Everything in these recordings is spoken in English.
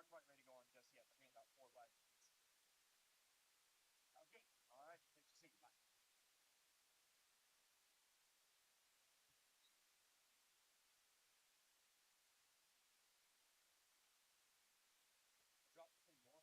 quite ready to go on just yet. I've about 4 or 5 minutes. Okay. All right. Thanks for seeing. Bye. Drop some more.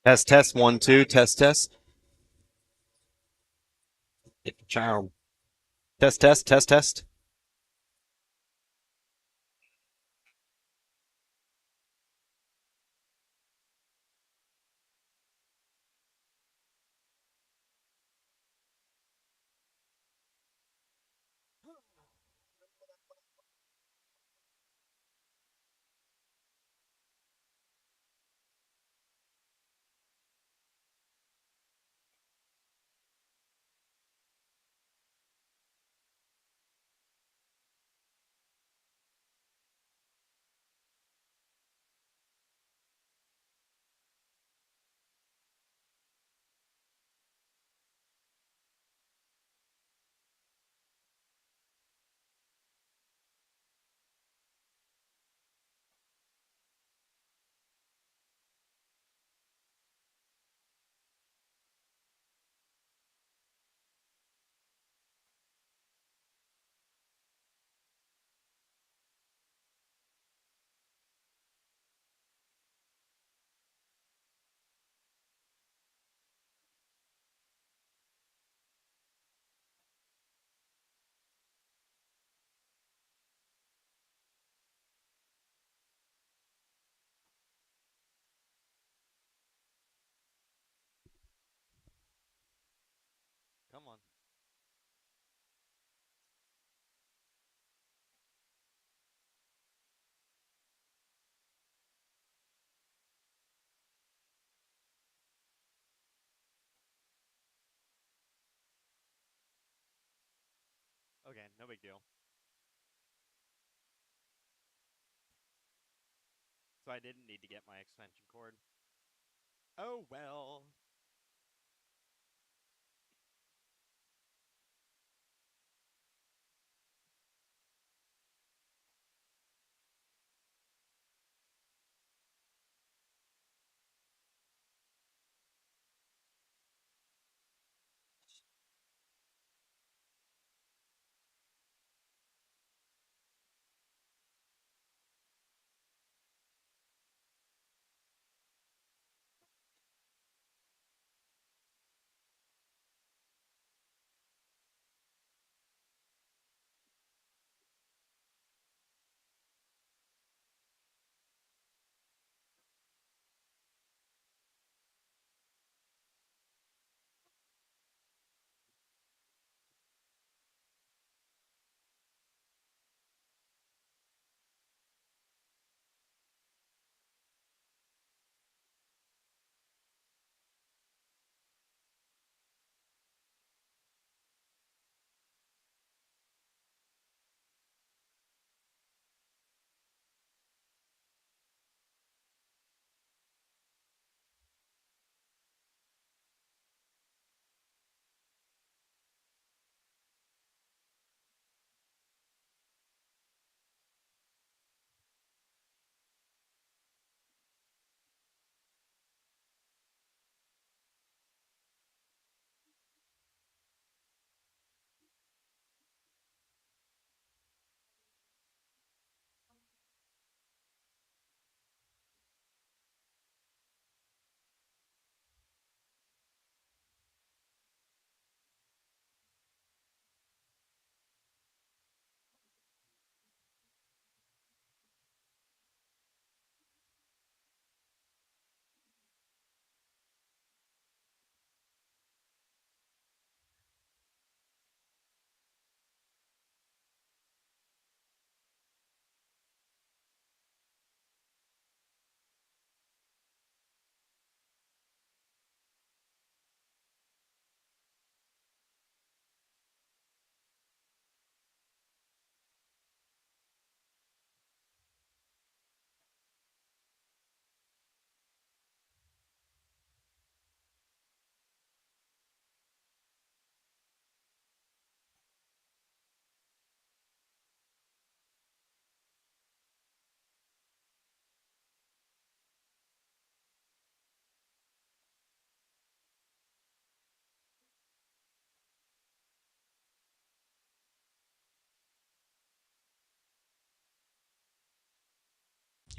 Test, test, 1, 2, test, test. Ciao. Test, test, test, test. Come on. Okay, no big deal. So I didn't need to get my extension cord. Oh well.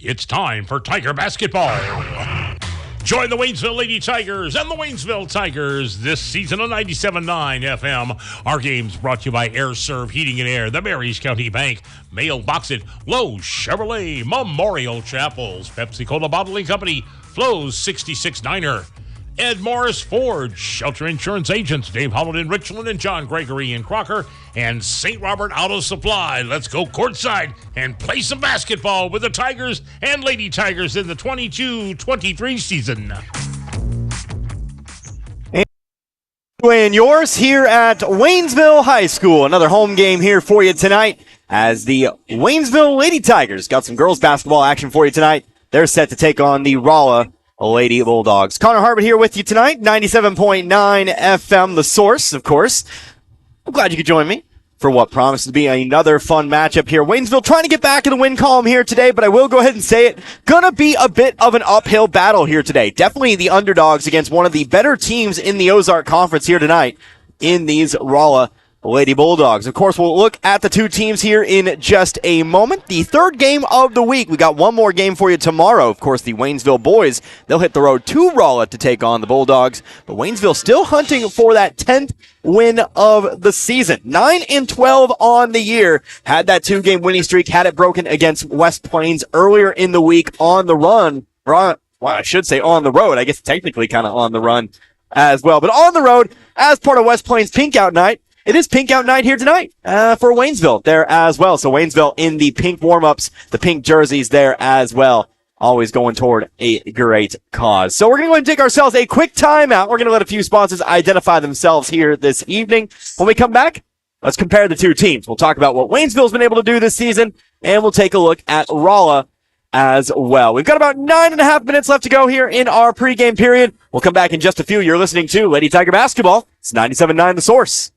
It's time for Tiger basketball. Join the Waynesville Lady Tigers and the Waynesville Tigers this season on 97.9 FM. Our game's brought to you by Air Serv Heating and Air, the Marys County Bank, Mailbox It, Lowe's Chevrolet, Memorial Chapels, Pepsi Cola Bottling Company, Flo's 66 Diner, Ed Morris Ford, Shelter Insurance Agents, Dave Holland in Richland and John Gregory in Crocker, and St. Robert Auto Supply. Let's go courtside and play some basketball with the Tigers and Lady Tigers in the 22-23 season. And yours here at Waynesville High School. Another home game here for you tonight as the Waynesville Lady Tigers got some girls basketball action for you tonight. They're set to take on the Rolla Lady Bulldogs. Connor Harbert here with you tonight, 97.9 FM, the source, of course. I'm glad you could join me for what promises to be another fun matchup here. Waynesville trying to get back in the win column here today, but I will go ahead and say it. Gonna be a bit of an uphill battle here today. Definitely the underdogs against one of the better teams in the Ozark Conference here tonight in these Rolla Lady Bulldogs. Of course, we'll look at the two teams here in just a moment. The third game of the week. We got one more game for you tomorrow. Of course, the Waynesville boys, they'll hit the road to Rolla to take on the Bulldogs. But Waynesville still hunting for that 10th win of the season. 9-12 on the year. Had that 2-game winning streak. Had it broken against West Plains earlier in the week on the run. Well, I should say on the road. I guess technically kind of on the run as well. But on the road as part of West Plains Pink Out Night. It is Pink Out Night here tonight for Waynesville there as well. So Waynesville in the pink warm-ups, the pink jerseys there as well. Always going toward a great cause. So we're going to go and take ourselves a quick timeout. We're going to let a few sponsors identify themselves here this evening. When we come back, let's compare the two teams. We'll talk about what Waynesville's been able to do this season, and we'll take a look at Rolla as well. We've got about 9.5 minutes left to go here in our pregame period. We'll come back in just a few. You're listening to Lady Tiger Basketball. It's 97.9 The Source.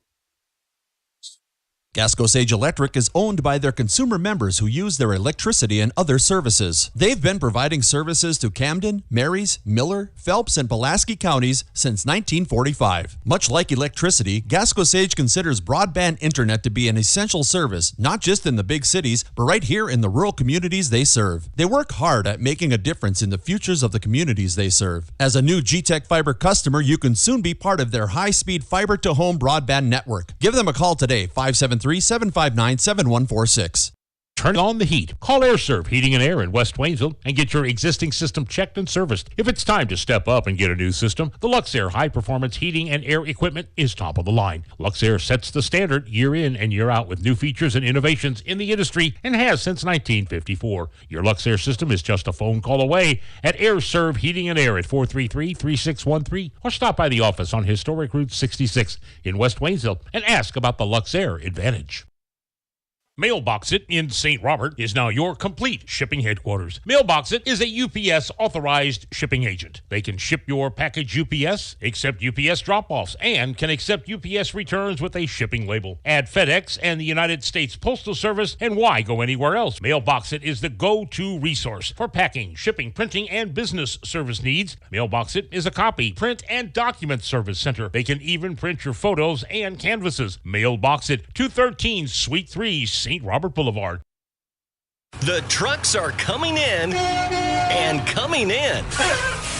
Gasco Sage Electric is owned by their consumer members who use their electricity and other services. They've been providing services to Camden, Marys, Miller, Phelps, and Pulaski counties since 1945. Much like electricity, Gasco Sage considers broadband internet to be an essential service, not just in the big cities, but right here in the rural communities they serve. They work hard at making a difference in the futures of the communities they serve. As a new G-Tech Fiber customer, you can soon be part of their high-speed fiber-to-home broadband network. Give them a call today, 573-759-7146. Turn on the heat. Call Air Serv Heating and Air in West Waynesville and get your existing system checked and serviced. If it's time to step up and get a new system, the Luxair high-performance heating and air equipment is top of the line. Luxair sets the standard year in and year out with new features and innovations in the industry and has since 1954. Your Luxair system is just a phone call away at Air Serv Heating and Air at 433-3613 or stop by the office on Historic Route 66 in West Waynesville and ask about the Luxair Advantage. Mailbox It in St. Robert is now your complete shipping headquarters. Mailbox It is a UPS authorized shipping agent. They can ship your package UPS, accept UPS drop-offs, and can accept UPS returns with a shipping label. Add FedEx and the United States Postal Service, and why go anywhere else? Mailbox It is the go-to resource for packing, shipping, printing, and business service needs. Mailbox It is a copy, print, and document service center. They can even print your photos and canvases. Mailbox It, 213 Suite 3, St. Robert Boulevard. The trucks are coming in and coming in.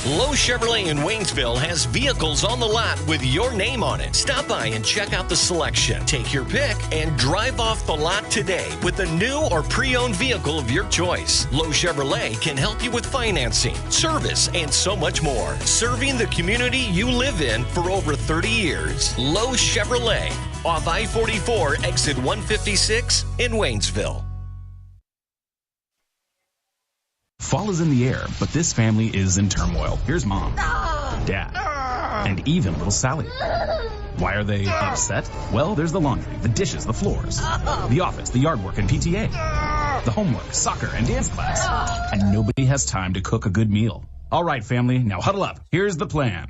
Lowe Chevrolet in Waynesville has vehicles on the lot with your name on it. Stop by and check out the selection. Take your pick and drive off the lot today with a new or pre-owned vehicle of your choice. Lowe Chevrolet can help you with financing, service, and so much more. Serving the community you live in for over 30 years. Lowe Chevrolet, off I-44, exit 156 in Waynesville. Fall is in the air, but this family is in turmoil. Here's Mom, Dad, and even little Sally. Why are they upset? Well, there's the laundry, the dishes, the floors, the office, the yard work and PTA, the homework, soccer, and dance class. And nobody has time to cook a good meal. All right, family, now huddle up. Here's the plan.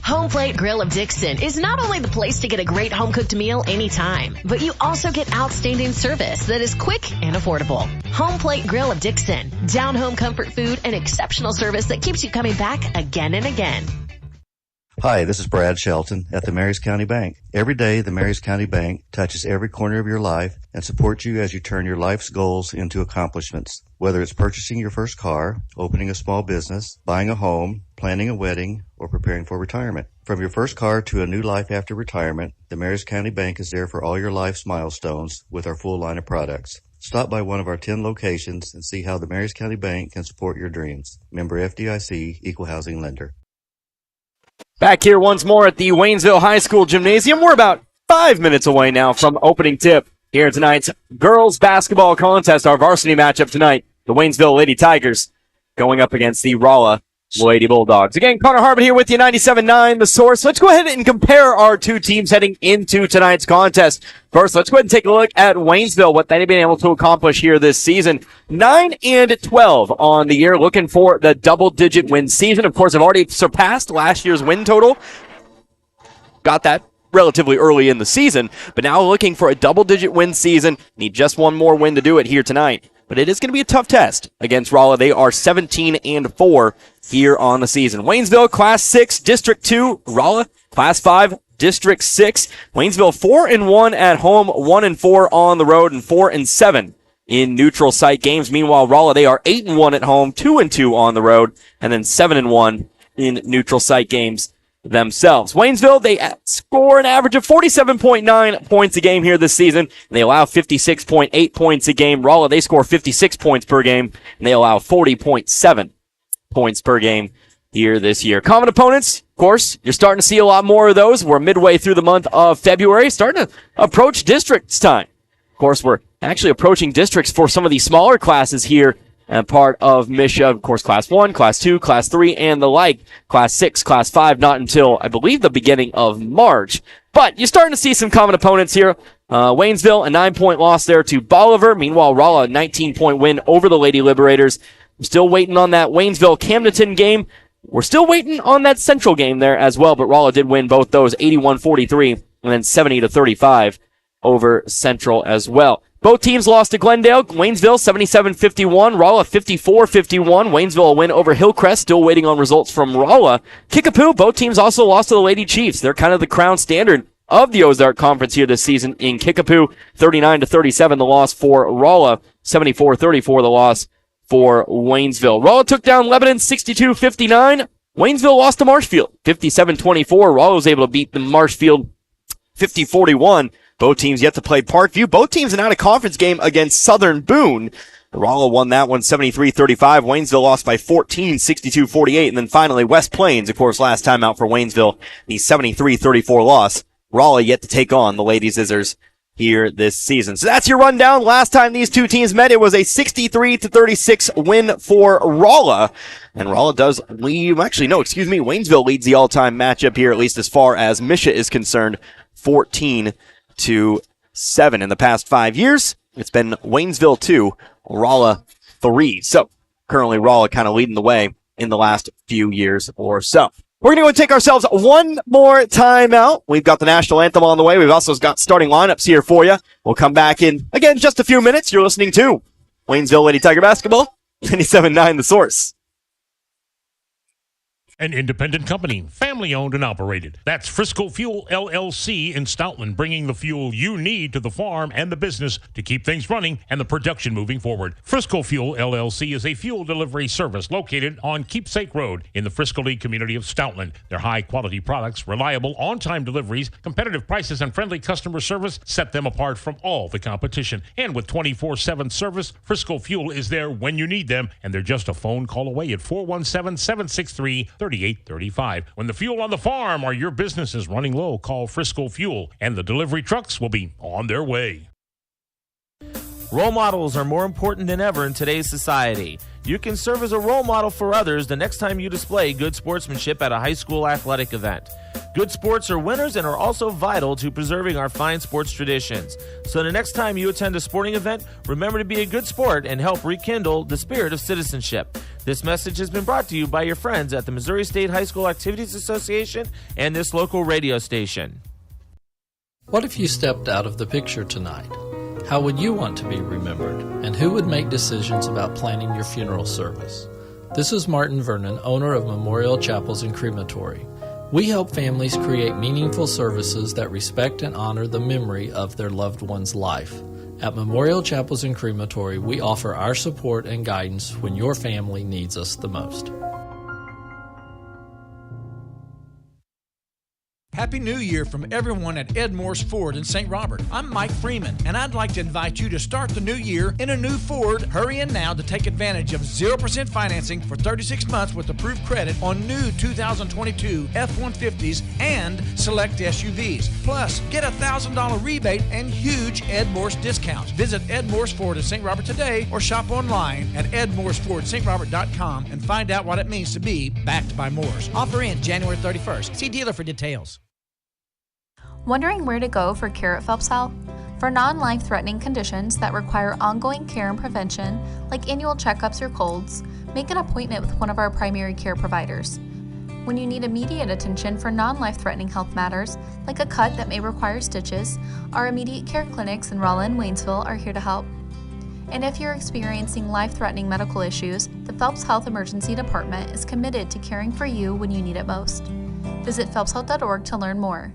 Home Plate Grill of Dixon is not only the place to get a great home-cooked meal anytime, but you also get outstanding service that is quick and affordable. Home Plate Grill of Dixon, down-home comfort food and exceptional service that keeps you coming back again and again. Hi, this is Brad Shelton at the Marys County Bank. Every day, the Marys County Bank touches every corner of your life and supports you as you turn your life's goals into accomplishments. Whether it's purchasing your first car, opening a small business, buying a home, planning a wedding, or preparing for retirement. From your first car to a new life after retirement, the Marys County Bank is there for all your life's milestones with our full line of products. Stop by one of our 10 locations and see how the Marys County Bank can support your dreams. Member FDIC, Equal Housing Lender. Back here once more at the Waynesville High School Gymnasium. We're about 5 minutes away now from opening tip here tonight's girls basketball contest. Our varsity matchup tonight, the Waynesville Lady Tigers going up against the Rolla Lady Bulldogs. Again, Connor Harbin here with you, 97.9 The Source. Let's go ahead and compare our two teams heading into tonight's contest. First, let's go ahead and take a look at Waynesville, what they've been able to accomplish here this season. 9-12 on the year, looking for the double-digit win season. Of course, have already surpassed last year's win total. Got that relatively early in the season, but now looking for a double-digit win season. Need just one more win to do it here tonight. But it is going to be a tough test against Rolla. They are 17-4 here on the season. Waynesville, Class 6, District 2. Rolla, Class 5, District 6. Waynesville 4-1 at home, 1-4 on the road, and 4-7 in neutral site games. Meanwhile, Rolla, they are 8-1 at home, 2-2 on the road, and then 7-1 in neutral site games themselves. Waynesville, they score an average of 47.9 points a game here this season, and they allow 56.8 points a game. Rolla, they score 56 points per game, and they allow 40.7 points per game here this year. Common opponents, of course, you're starting to see a lot more of those. We're midway through the month of February, starting to approach districts time. Of course, we're actually approaching districts for some of the smaller classes here and part of MSHA, of course, Class 1, Class 2, Class 3, and the like. Class 6, Class 5, not until, I believe, the beginning of March. But you're starting to see some common opponents here. Waynesville, a 9-point loss there to Bolivar. Meanwhile, Rolla, a 19-point win over the Lady Liberators. I'm still waiting on that Waynesville-Camdenton game. We're still waiting on that Central game there as well, but Rolla did win both those, 81-43 and then 70-35 over Central as well. Both teams lost to Glendale. Waynesville 77-51, Rolla 54-51. Waynesville a win over Hillcrest, still waiting on results from Rolla. Kickapoo, both teams also lost to the Lady Chiefs. They're kind of the crown standard of the Ozark Conference here this season. In Kickapoo, 39-37 the loss for Rolla, 74-34 the loss for Waynesville. Rolla took down Lebanon 62-59. Waynesville lost to Marshfield 57-24. Rolla was able to beat the Marshfield 50-41. Both teams yet to play Parkview. Both teams an out-of-conference game against Southern Boone. Rolla won that one 73-35. Waynesville lost by 14, 62-48. And then finally, West Plains, of course, last time out for Waynesville, the 73-34 loss. Rolla yet to take on the Lady Zizzers here this season. So that's your rundown. Last time these two teams met, it was a 63-36 win for Rolla. And Rolla does lead, Waynesville leads the all-time matchup here, at least as far as MSHA is concerned, 14-7 in the past 5 years. It's been Waynesville 2, Rolla 3. So currently Rolla kind of leading the way in the last few years or so. We're going to go and take ourselves one more time out. We've got the national anthem on the way. We've also got starting lineups here for you. We'll come back in, again, just a few minutes. You're listening to Waynesville Lady Tiger Basketball, 97.9 The Source. An independent company, family-owned and operated. That's Frisco Fuel LLC in Stoutland, bringing the fuel you need to the farm and the business to keep things running and the production moving forward. Frisco Fuel LLC is a fuel delivery service located on Keepsake Road in the Frisco Lee community of Stoutland. Their high-quality products, reliable on-time deliveries, competitive prices, and friendly customer service set them apart from all the competition. And with 24/7 service, Frisco Fuel is there when you need them, and they're just a phone call away at 417-763-3835. When the fuel on the farm or your business is running low, call Frisco Fuel, and the delivery trucks will be on their way. Role models are more important than ever in today's society. You can serve as a role model for others the next time you display good sportsmanship at a high school athletic event. Good sports are winners and are also vital to preserving our fine sports traditions. So the next time you attend a sporting event, remember to be a good sport and help rekindle the spirit of citizenship. This message has been brought to you by your friends at the Missouri State High School Activities Association and this local radio station. What if you stepped out of the picture tonight? How would you want to be remembered? And who would make decisions about planning your funeral service? This is Martin Vernon, owner of Memorial Chapels and Crematory. We help families create meaningful services that respect and honor the memory of their loved one's life. At Memorial Chapels and Crematory, we offer our support and guidance when your family needs us the most. Happy New Year from everyone at Ed Morse Ford in St. Robert. I'm Mike Freeman, and I'd like to invite you to start the new year in a new Ford. Hurry in now to take advantage of 0% financing for 36 months with approved credit on new 2022 F-150s and select SUVs. Plus, get a $1,000 rebate and huge Ed Morse discounts. Visit Ed Morse Ford in St. Robert today or shop online at edmorsefordstrobert.com and find out what it means to be backed by Morse. Offer in January 31st. See dealer for details. Wondering where to go for care at Phelps Health? For non-life-threatening conditions that require ongoing care and prevention, like annual checkups or colds, make an appointment with one of our primary care providers. When you need immediate attention for non-life-threatening health matters, like a cut that may require stitches, our immediate care clinics in Rolla and Waynesville are here to help. And if you're experiencing life-threatening medical issues, the Phelps Health Emergency Department is committed to caring for you when you need it most. Visit phelpshealth.org to learn more.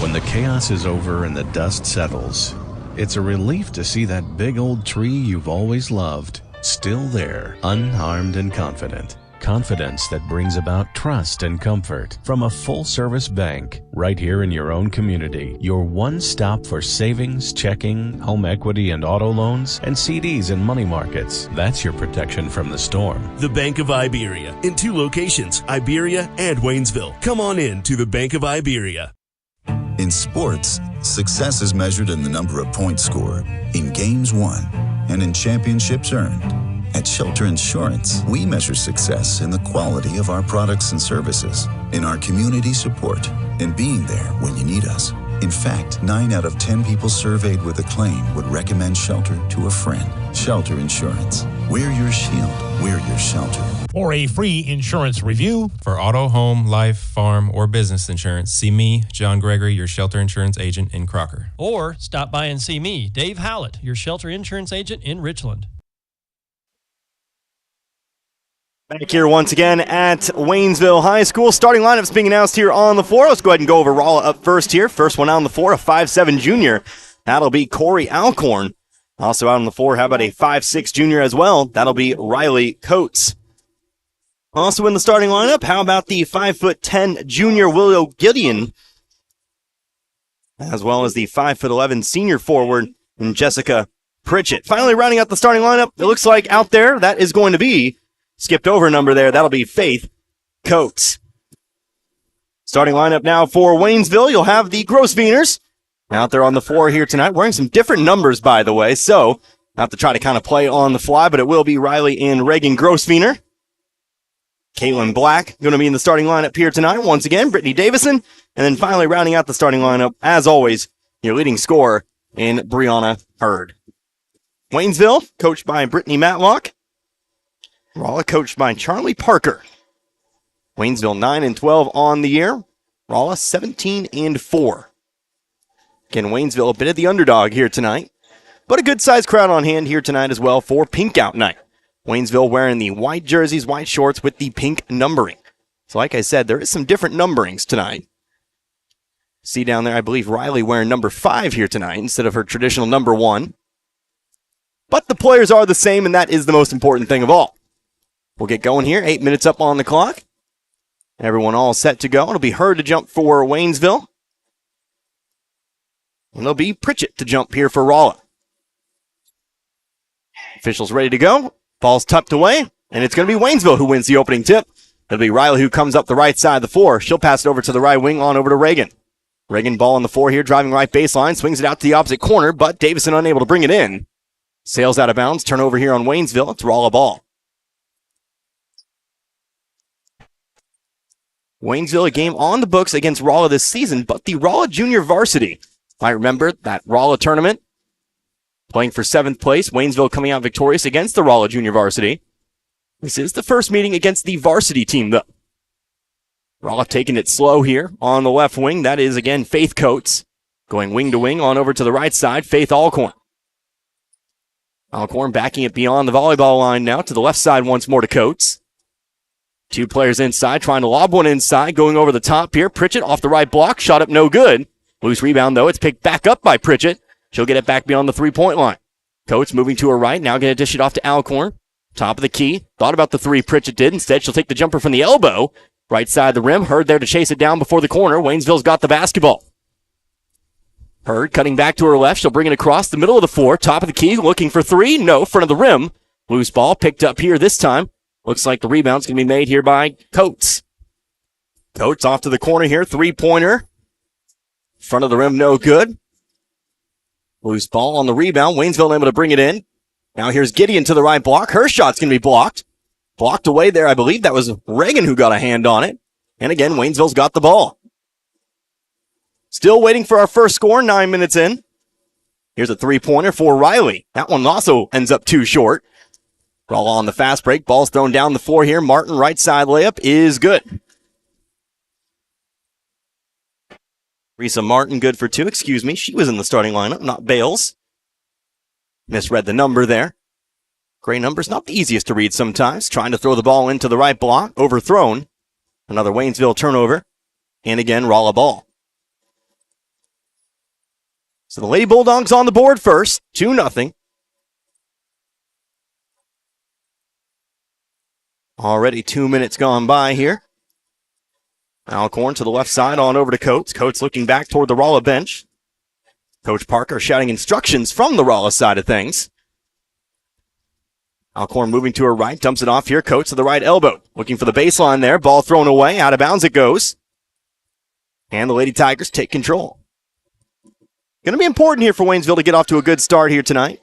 When the chaos is over and the dust settles, it's a relief to see that big old tree you've always loved still there, unharmed and confident. Confidence that brings about trust and comfort from a full-service bank right here in your own community. Your one stop for savings, checking, home equity and auto loans, and CDs and money markets. That's your protection from the storm. The Bank of Iberia in 2 locations, Iberia and Waynesville. Come on in to the Bank of Iberia. In sports, success is measured in the number of points scored, in games won, and in championships earned. At Shelter Insurance, we measure success in the quality of our products and services, in our community support, and being there when you need us. In fact, 9 out of 10 people surveyed with a claim would recommend Shelter to a friend. Shelter Insurance. We're your shield. We're your shelter. For a free insurance review, for auto, home, life, farm, or business insurance, see me, John Gregory, your Shelter Insurance agent in Crocker. Or stop by and see me, Dave Howlett, your Shelter Insurance agent in Richland. Back here once again at Waynesville High School. Starting lineups being announced here on the floor. Let's go ahead and go over Rolla up first here. First one out on the floor, a 5'7 junior. That'll be Corey Alcorn. Also out on the floor, how about a 5'6 junior as well? That'll be Riley Coates. Also in the starting lineup, how about the 5'10 junior Willow Gideon, as well as the 5'11 senior forward Jessica Pritchett. Finally rounding out the starting lineup, it looks like out there that is going to be, skipped over a number there, that'll be Faith Coates. Starting lineup now for Waynesville, you'll have the Grosvenors out there on the floor here tonight, wearing some different numbers, by the way, so I'll have to try to kind of play on the fly, but it will be Riley and Reagan Grosvenor. Caitlin Black going to be in the starting lineup here tonight. Once again, Brittany Davison. And then finally rounding out the starting lineup, as always, your leading scorer in Brianna Hurd. Waynesville, coached by Brittany Matlock. Rolla, coached by Charlie Parker. Waynesville 9-12 on the year. Rolla 17-4. Again, Waynesville a bit of the underdog here tonight. But a good-sized crowd on hand here tonight as well for Pink Out Night. Waynesville wearing the white jerseys, white shorts with the pink numbering. So like I said, there is some different numberings tonight. See down there, I believe Riley wearing number 5 here tonight instead of her traditional number 1. But the players are the same, and that is the most important thing of all. We'll get going here. 8 minutes up on the clock. Everyone all set to go. It'll be Hurd to jump for Waynesville. And it'll be Pritchett to jump here for Rolla. Officials ready to go. Ball's tucked away, and it's going to be Waynesville who wins the opening tip. It'll be Riley who comes up the right side of the floor. She'll pass it over to the right wing, on over to Reagan. Reagan ball on the floor here, driving right baseline, swings it out to the opposite corner, but Davison unable to bring it in. Sails out of bounds, turnover here on Waynesville. It's Rolla ball. Waynesville, a game on the books against Rolla this season, but the Rolla Junior Varsity. I remember that Rolla tournament. Playing for 7th place, Waynesville coming out victorious against the Rolla Junior Varsity. This is the first meeting against the varsity team, though. Rolla taking it slow here on the left wing. That is, again, Faith Coates. Going wing to wing on over to the right side, Faith Alcorn. Alcorn backing it beyond the volleyball line now to the left side once more to Coates. Two players inside, trying to lob one inside, going over the top here. Pritchett off the right block, shot up no good. Loose rebound, though. It's picked back up by Pritchett. She'll get it back beyond the three-point line. Coates moving to her right, now going to dish it off to Alcorn. Top of the key, thought about the three, Pritchett did. Instead, she'll take the jumper from the elbow. Right side of the rim, Hurd there to chase it down before the corner. Waynesville's got the basketball. Hurd cutting back to her left, she'll bring it across the middle of the floor. Top of the key, looking for three, no, front of the rim. Loose ball, picked up here this time. Looks like the rebound's going to be made here by Coates. Coates off to the corner here, three-pointer. Front of the rim, no good. Loose ball on the rebound. Waynesville able to bring it in. Now here's Gideon to the right block. Her shot's going to be blocked. Blocked away there. I believe that was Reagan who got a hand on it. And again, Waynesville's got the ball. Still waiting for our first score, 9 minutes in. Here's a three-pointer for Riley. That one also ends up too short. Rolla on the fast break. Ball's thrown down the floor here. Martin, right side layup is good. Risa Martin, good for two. Excuse me, she was in the starting lineup, not Bales. Misread the number there. Gray number's not the easiest to read sometimes. Trying to throw the ball into the right block. Overthrown. Another Waynesville turnover. And again, Rolla ball. So the Lady Bulldogs on the board first. 2-0. Already 2 minutes gone by here. Alcorn to the left side, on over to Coates. Coates looking back toward the Rolla bench. Coach Parker shouting instructions from the Rolla side of things. Alcorn moving to her right, dumps it off here. Coates to the right elbow. Looking for the baseline there. Ball thrown away. Out of bounds it goes. And the Lady Tigers take control. Going to be important here for Waynesville to get off to a good start here tonight.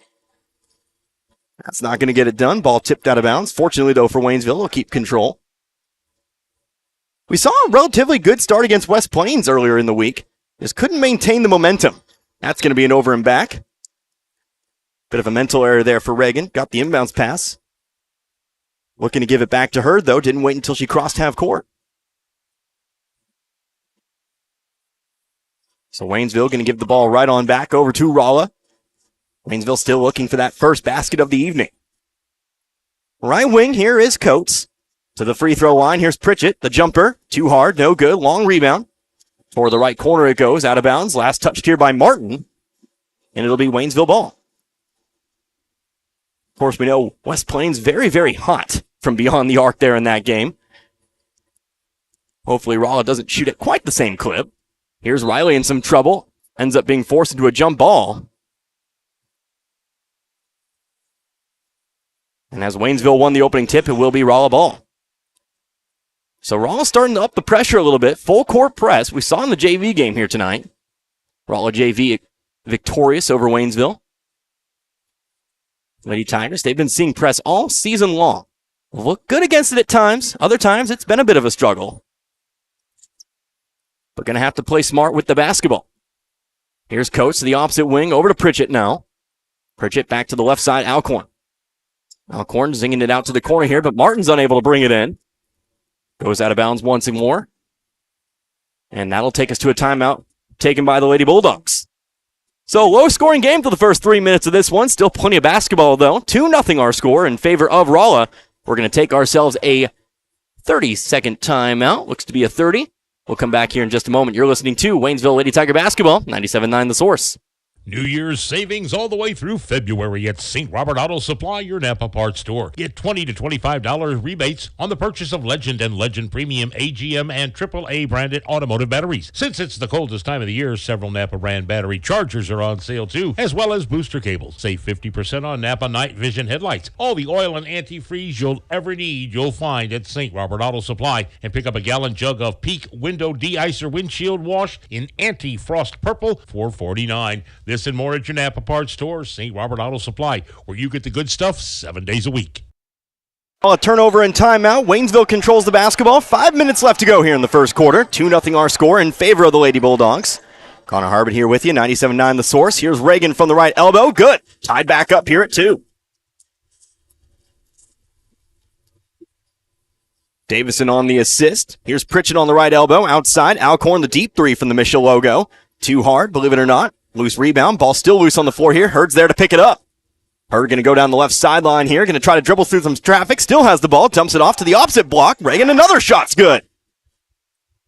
That's not going to get it done. Ball tipped out of bounds. Fortunately, though, for Waynesville, they'll keep control. We saw a relatively good start against West Plains earlier in the week. Just couldn't maintain the momentum. That's going to be an over and back. Bit of a mental error there for Reagan. Got the inbounds pass. Looking to give it back to her, though. Didn't wait until she crossed half court. So Waynesville going to give the ball right on back over to Rolla. Waynesville still looking for that first basket of the evening. Right wing here is Coates. To the free throw line, here's Pritchett. The jumper, too hard, no good. Long rebound. For the right corner it goes, out of bounds. Last touched here by Martin. And it'll be Waynesville ball. Of course, we know West Plains very, very hot from beyond the arc there in that game. Hopefully Rolla doesn't shoot at quite the same clip. Here's Riley in some trouble. Ends up being forced into a jump ball. And as Waynesville won the opening tip, it will be Rolla ball. So Rolla starting to up the pressure a little bit. Full court press. We saw in the JV game here tonight. Rolla JV victorious over Waynesville. Lady Tigers, they've been seeing press all season long. Look good against it at times. Other times, it's been a bit of a struggle. But going to have to play smart with the basketball. Here's Coates to the opposite wing. Over to Pritchett now. Pritchett back to the left side. Alcorn. Alcorn zinging it out to the corner here, but Martin's unable to bring it in. Goes out of bounds once more. And that'll take us to a timeout taken by the Lady Bulldogs. So low-scoring game for the first 3 minutes of this one. Still plenty of basketball, though. 2-0 our score in favor of Rolla. We're going to take ourselves a 30-second timeout. Looks to be a 30. We'll come back here in just a moment. You're listening to Waynesville Lady Tiger Basketball, 97.9 The Source. New Year's savings all the way through February at St. Robert Auto Supply, your Napa parts store. Get $20 to $25 rebates on the purchase of Legend and Legend Premium AGM and AAA branded automotive batteries. Since it's the coldest time of the year, several Napa brand battery chargers are on sale too, as well as booster cables. Save 50% on Napa night vision headlights. All the oil and antifreeze you'll ever need, you'll find at St. Robert Auto Supply. And pick up a gallon jug of Peak Window De-Icer Windshield Wash in anti-frost purple for $49. This and more at your Napa parts store, St. Robert Auto Supply, where you get the good stuff 7 days a week. A turnover and timeout. Waynesville controls the basketball. 5 minutes left to go here in the first quarter. 2-0 our score in favor of the Lady Bulldogs. Connor Harbert here with you, 97.9 The Source. Here's Reagan from the right elbow. Good. Tied back up here at 2. Davison on the assist. Here's Pritchett on the right elbow. Outside. Alcorn the deep three from the Michelle logo. Too hard, believe it or not. Loose rebound. Ball still loose on the floor here. Hurd's there to pick it up. Hurd going to go down the left sideline here. Going to try to dribble through some traffic. Still has the ball. Dumps it off to the opposite block. Reagan, another shot's good.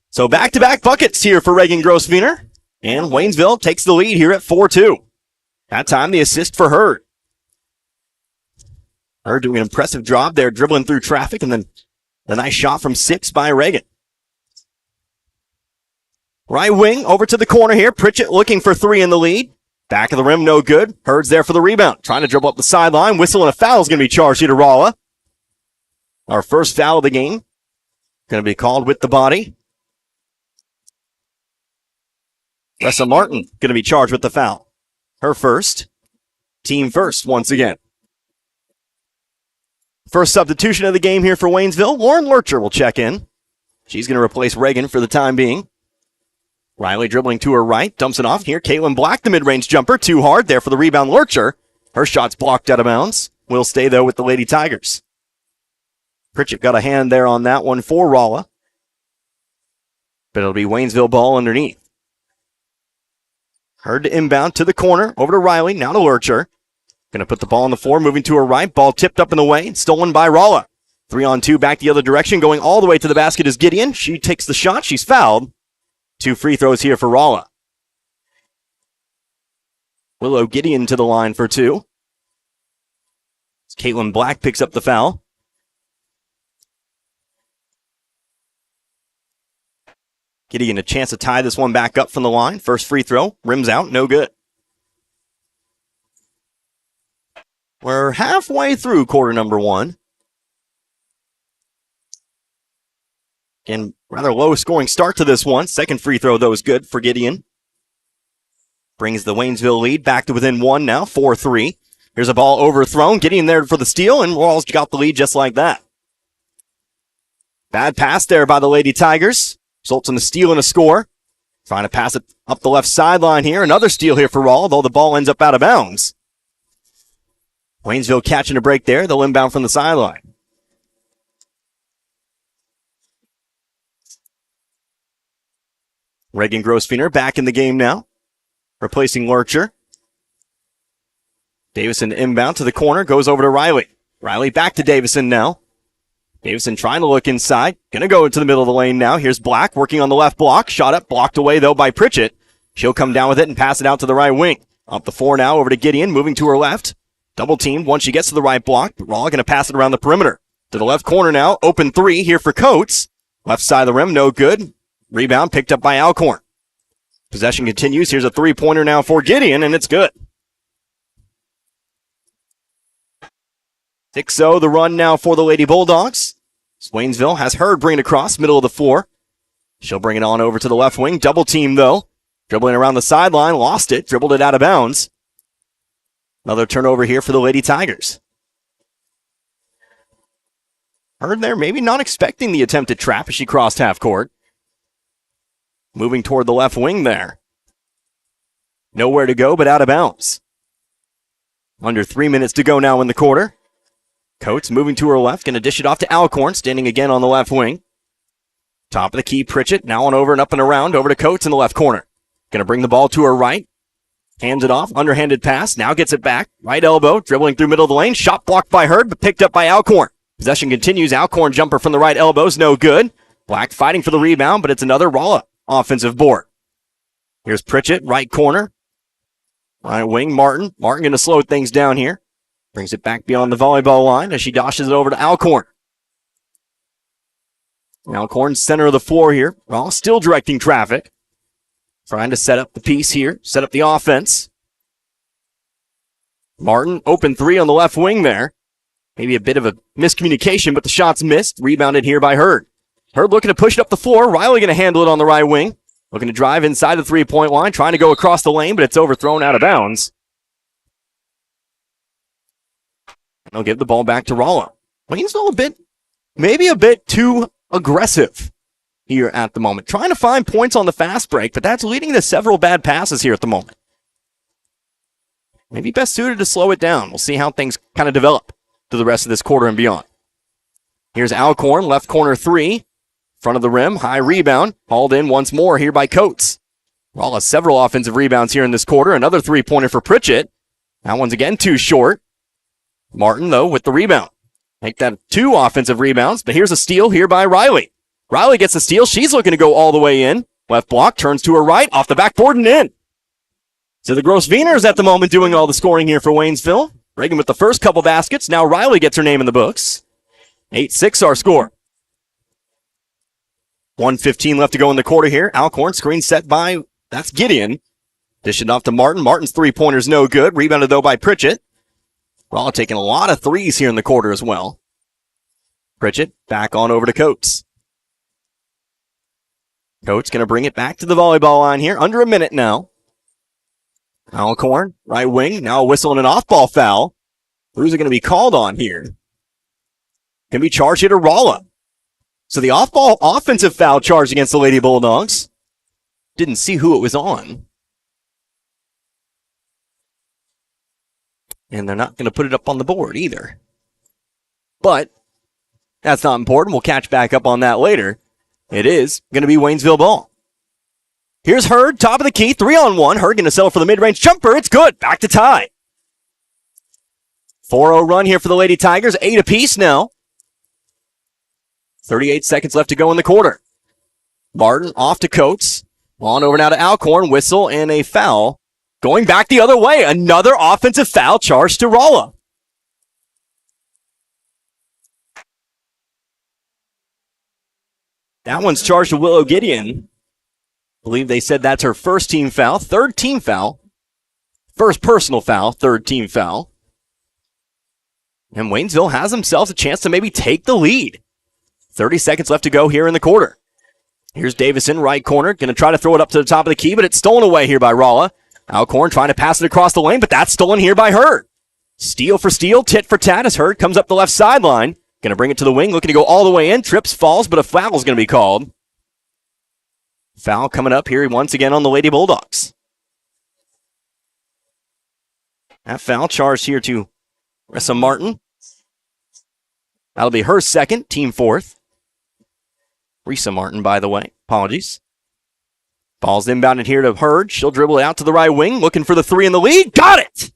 So back-to-back buckets here for Reagan Grosswiener. And Waynesville takes the lead here at 4-2. That time the assist for Hurd. Hurd doing an impressive job there, dribbling through traffic, and then the nice shot from 6 by Reagan. Right wing over to the corner here. Pritchett looking for 3 in the lead. Back of the rim, no good. Hurd's there for the rebound. Trying to dribble up the sideline. Whistle and a foul is going to be charged here to Rolla. Our first foul of the game. Going to be called with the body. Ressa Martin going to be charged with the foul. Her first. Team first once again. First substitution of the game here for Waynesville. Lauren Lurcher will check in. She's going to replace Reagan for the time being. Riley dribbling to her right, dumps it off here. Caitlin Black, the mid-range jumper, too hard there for the rebound. Lurcher, her shot's blocked out of bounds. Will stay, though, with the Lady Tigers. Pritchett got a hand there on that one for Rolla. But it'll be Waynesville ball underneath. Hurd to inbound to the corner, over to Riley, now to Lurcher. Going to put the ball on the floor, moving to her right. Ball tipped up in the way, stolen by Rolla. 3-on-2 back the other direction, going all the way to the basket is Gideon. She takes the shot, she's fouled. 2 free throws here for Rolla. Willow Gideon to the line for 2. Caitlin Black picks up the foul. Gideon a chance to tie this one back up from the line. First free throw, rims out, no good. We're halfway through quarter number 1. And rather low scoring start to this one. Second free throw, though, is good for Gideon. Brings the Waynesville lead back to within 1 now, 4-3. Here's a ball overthrown. Gideon there for the steal, and Rawls got the lead just like that. Bad pass there by the Lady Tigers. Results in a steal and a score. Trying to pass it up the left sideline here. Another steal here for Rawl, though the ball ends up out of bounds. Waynesville catching a break there. They'll inbound from the sideline. Reagan Grosswiener back in the game now, replacing Lurcher. Davison inbound to the corner, goes over to Riley. Riley back to Davison now. Davison trying to look inside, going to go into the middle of the lane now. Here's Black working on the left block, shot up, blocked away though by Pritchett. She'll come down with it and pass it out to the right wing. Up the 4 now, over to Gideon, moving to her left. Double teamed once she gets to the right block, but Raw going to pass it around the perimeter. To the left corner now, open 3 here for Coates. Left side of the rim, no good. Rebound picked up by Alcorn. Possession continues. Here's a 3-pointer now for Gideon, and it's good. 6-0 the run now for the Lady Bulldogs. Waynesville has Hurd bring it across, middle of the floor. She'll bring it on over to the left wing. Double team, though. Dribbling around the sideline, lost it, dribbled it out of bounds. Another turnover here for the Lady Tigers. Hurd there, maybe not expecting the attempted trap as she crossed half court. Moving toward the left wing there. Nowhere to go but out of bounds. Under 3 minutes to go now in the quarter. Coates moving to her left, going to dish it off to Alcorn, standing again on the left wing. Top of the key, Pritchett, now on over and up and around, over to Coates in the left corner. Going to bring the ball to her right. Hands it off, underhanded pass, now gets it back. Right elbow, dribbling through middle of the lane. Shot blocked by Hurd, but picked up by Alcorn. Possession continues. Alcorn jumper from the right elbow's no good. Black fighting for the rebound, but it's another Rolla offensive board. Here's Pritchett, right corner. Right wing, Martin. Martin going to slow things down here. Brings it back beyond the volleyball line as she dashes it over to Alcorn. Alcorn, center of the floor here. Rolla still directing traffic. Trying to set up the piece here, set up the offense. Martin, open 3 on the left wing there. Maybe a bit of a miscommunication, but the shot's missed. Rebounded here by Hurd. Hurd looking to push it up the floor. Riley going to handle it on the right wing. Looking to drive inside the 3-point line. Trying to go across the lane, but it's overthrown out of bounds. They'll give the ball back to Rolla. Waynesville maybe a bit too aggressive here at the moment. Trying to find points on the fast break, but that's leading to several bad passes here at the moment. Maybe best suited to slow it down. We'll see how things kind of develop to the rest of this quarter and beyond. Here's Alcorn, left corner 3. Front of the rim, high rebound. Hauled in once more here by Coates. Rolla has several offensive rebounds here in this quarter. Another 3-pointer for Pritchett. That one's again too short. Martin, though, with the rebound. Make that 2 offensive rebounds, but here's a steal here by Riley. Riley gets the steal. She's looking to go all the way in. Left block, turns to her right, off the backboard and in. So the Gross-Wieners at the moment doing all the scoring here for Waynesville. Reagan with the first couple baskets. Now Riley gets her name in the books. 8-6 our score. 1:15 left to go in the quarter here. Alcorn, screen set by, that's Gideon. Dish it off to Martin. Martin's three-pointer's no good. Rebounded, though, by Pritchett. Rolla taking a lot of threes here in the quarter as well. Pritchett back on over to Coates. Coates going to bring it back to the volleyball line here. Under a minute now. Alcorn, right wing. Now a whistle and an off-ball foul. Who's it going to be called on here? Going to be charged here to Rolla. So the off-ball offensive foul charged against the Lady Bulldogs. Didn't see who it was on. And they're not going to put it up on the board either. But that's not important. We'll catch back up on that later. It is going to be Waynesville ball. Here's Hurd, top of the key, 3-on-1. Hurd going to settle for the mid-range jumper. It's good. Back to tie. 4-0 run here for the Lady Tigers. 8 apiece now. 38 seconds left to go in the quarter. Martin off to Coates. On over now to Alcorn. Whistle and a foul. Going back the other way. Another offensive foul charged to Rolla. That one's charged to Willow Gideon. I believe they said that's her first team foul. Third team foul. First personal foul. Third team foul. And Waynesville has themselves a chance to maybe take the lead. 30 seconds left to go here in the quarter. Here's Davison, right corner. Going to try to throw it up to the top of the key, but it's stolen away here by Rolla. Alcorn trying to pass it across the lane, but that's stolen here by Hurd. Steal for steal, tit for tat as Hurd comes up the left sideline. Going to bring it to the wing, looking to go all the way in. Trips, falls, but a foul is going to be called. Foul coming up here once again on the Lady Bulldogs. That foul charged here to Ressa Martin. That'll be her second, team fourth. Risa Martin, by the way. Apologies. Ball's inbounded here to Hurd. She'll dribble it out to the right wing, looking for the 3 in the lead. Got it!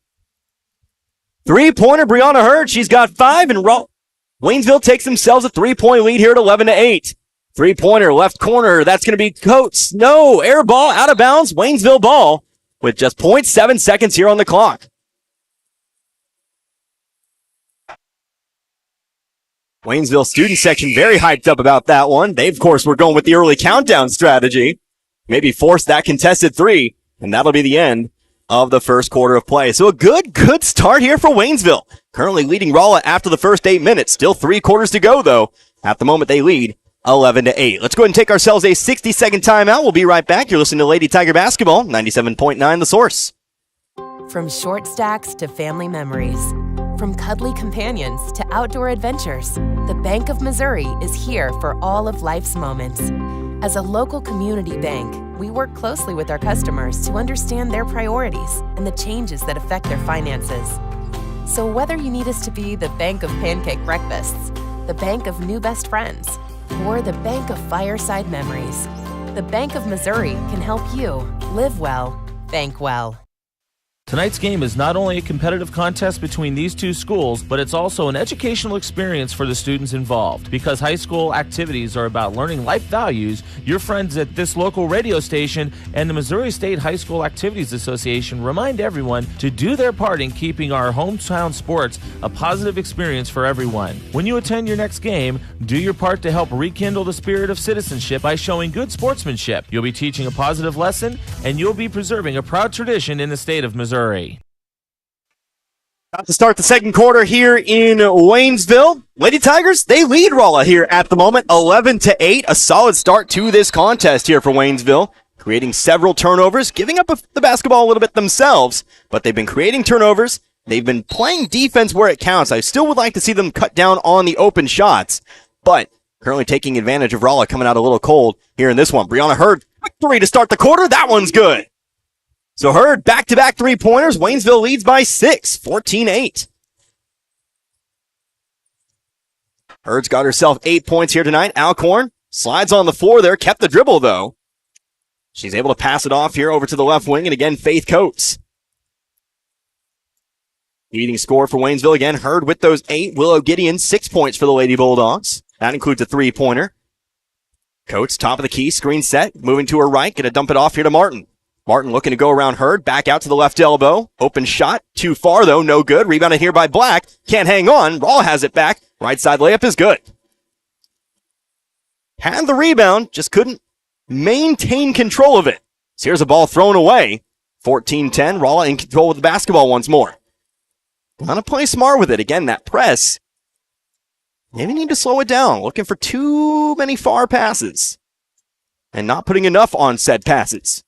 3-pointer, Brianna Hurd. She's got 5, and Waynesville takes themselves a 3-point lead here at 11-8. 3-pointer, left corner. That's going to be Coates. No, air ball, out of bounds. Waynesville ball with just 0.7 seconds here on the clock. Waynesville student section very hyped up about that one. They, of course, were going with the early countdown strategy. Maybe force that contested 3, and that'll be the end of the first quarter of play. So a good start here for Waynesville. Currently leading Rolla after the first 8 minutes. Still 3 quarters to go, though. At the moment, they lead 11-8. Let's go ahead and take ourselves a 60-second timeout. We'll be right back. You're listening to Lady Tiger Basketball, 97.9 The Source. From short stacks to family memories. From cuddly companions to outdoor adventures, the Bank of Missouri is here for all of life's moments. As a local community bank, we work closely with our customers to understand their priorities and the changes that affect their finances. So whether you need us to be the bank of pancake breakfasts, the bank of new best friends, or the bank of fireside memories, the Bank of Missouri can help you live well, bank well. Tonight's game is not only a competitive contest between these two schools, but it's also an educational experience for the students involved. Because high school activities are about learning life values, your friends at this local radio station and the Missouri State High School Activities Association remind everyone to do their part in keeping our hometown sports a positive experience for everyone. When you attend your next game, do your part to help rekindle the spirit of citizenship by showing good sportsmanship. You'll be teaching a positive lesson, and you'll be preserving a proud tradition in the state of Missouri. About to start the second quarter here in Waynesville. Lady Tigers, they lead Rolla here at the moment, 11-8. A solid start to this contest here for Waynesville, creating several turnovers, giving up the basketball a little bit themselves, but they've been creating turnovers. They've been playing defense where it counts. I still would like to see them cut down on the open shots, but currently taking advantage of Rolla coming out a little cold here in this one. Brianna Hurd, quick 3 to start the quarter. That one's good. So Hurd, back-to-back 3-pointers. Waynesville leads by 6, 14-8. Hurd's got herself 8 points here tonight. Alcorn slides on the floor there, kept the dribble, though. She's able to pass it off here over to the left wing, and again, Faith Coates. Leading score for Waynesville again, Hurd with those 8. Willow Gideon, 6 points for the Lady Bulldogs. That includes a 3-pointer. Coates, top of the key, screen set, moving to her right, gonna dump it off here to Martin. Martin looking to go around Hurd, back out to the left elbow. Open shot, too far though, no good. Rebounded here by Black, can't hang on. Rolla has it back, right side layup is good. Had the rebound, just couldn't maintain control of it. So here's a ball thrown away. 14-10, Rolla in control with the basketball once more. Gotta play smart with it. Again, that press. Maybe need to slow it down. Looking for too many far passes. And not putting enough on said passes.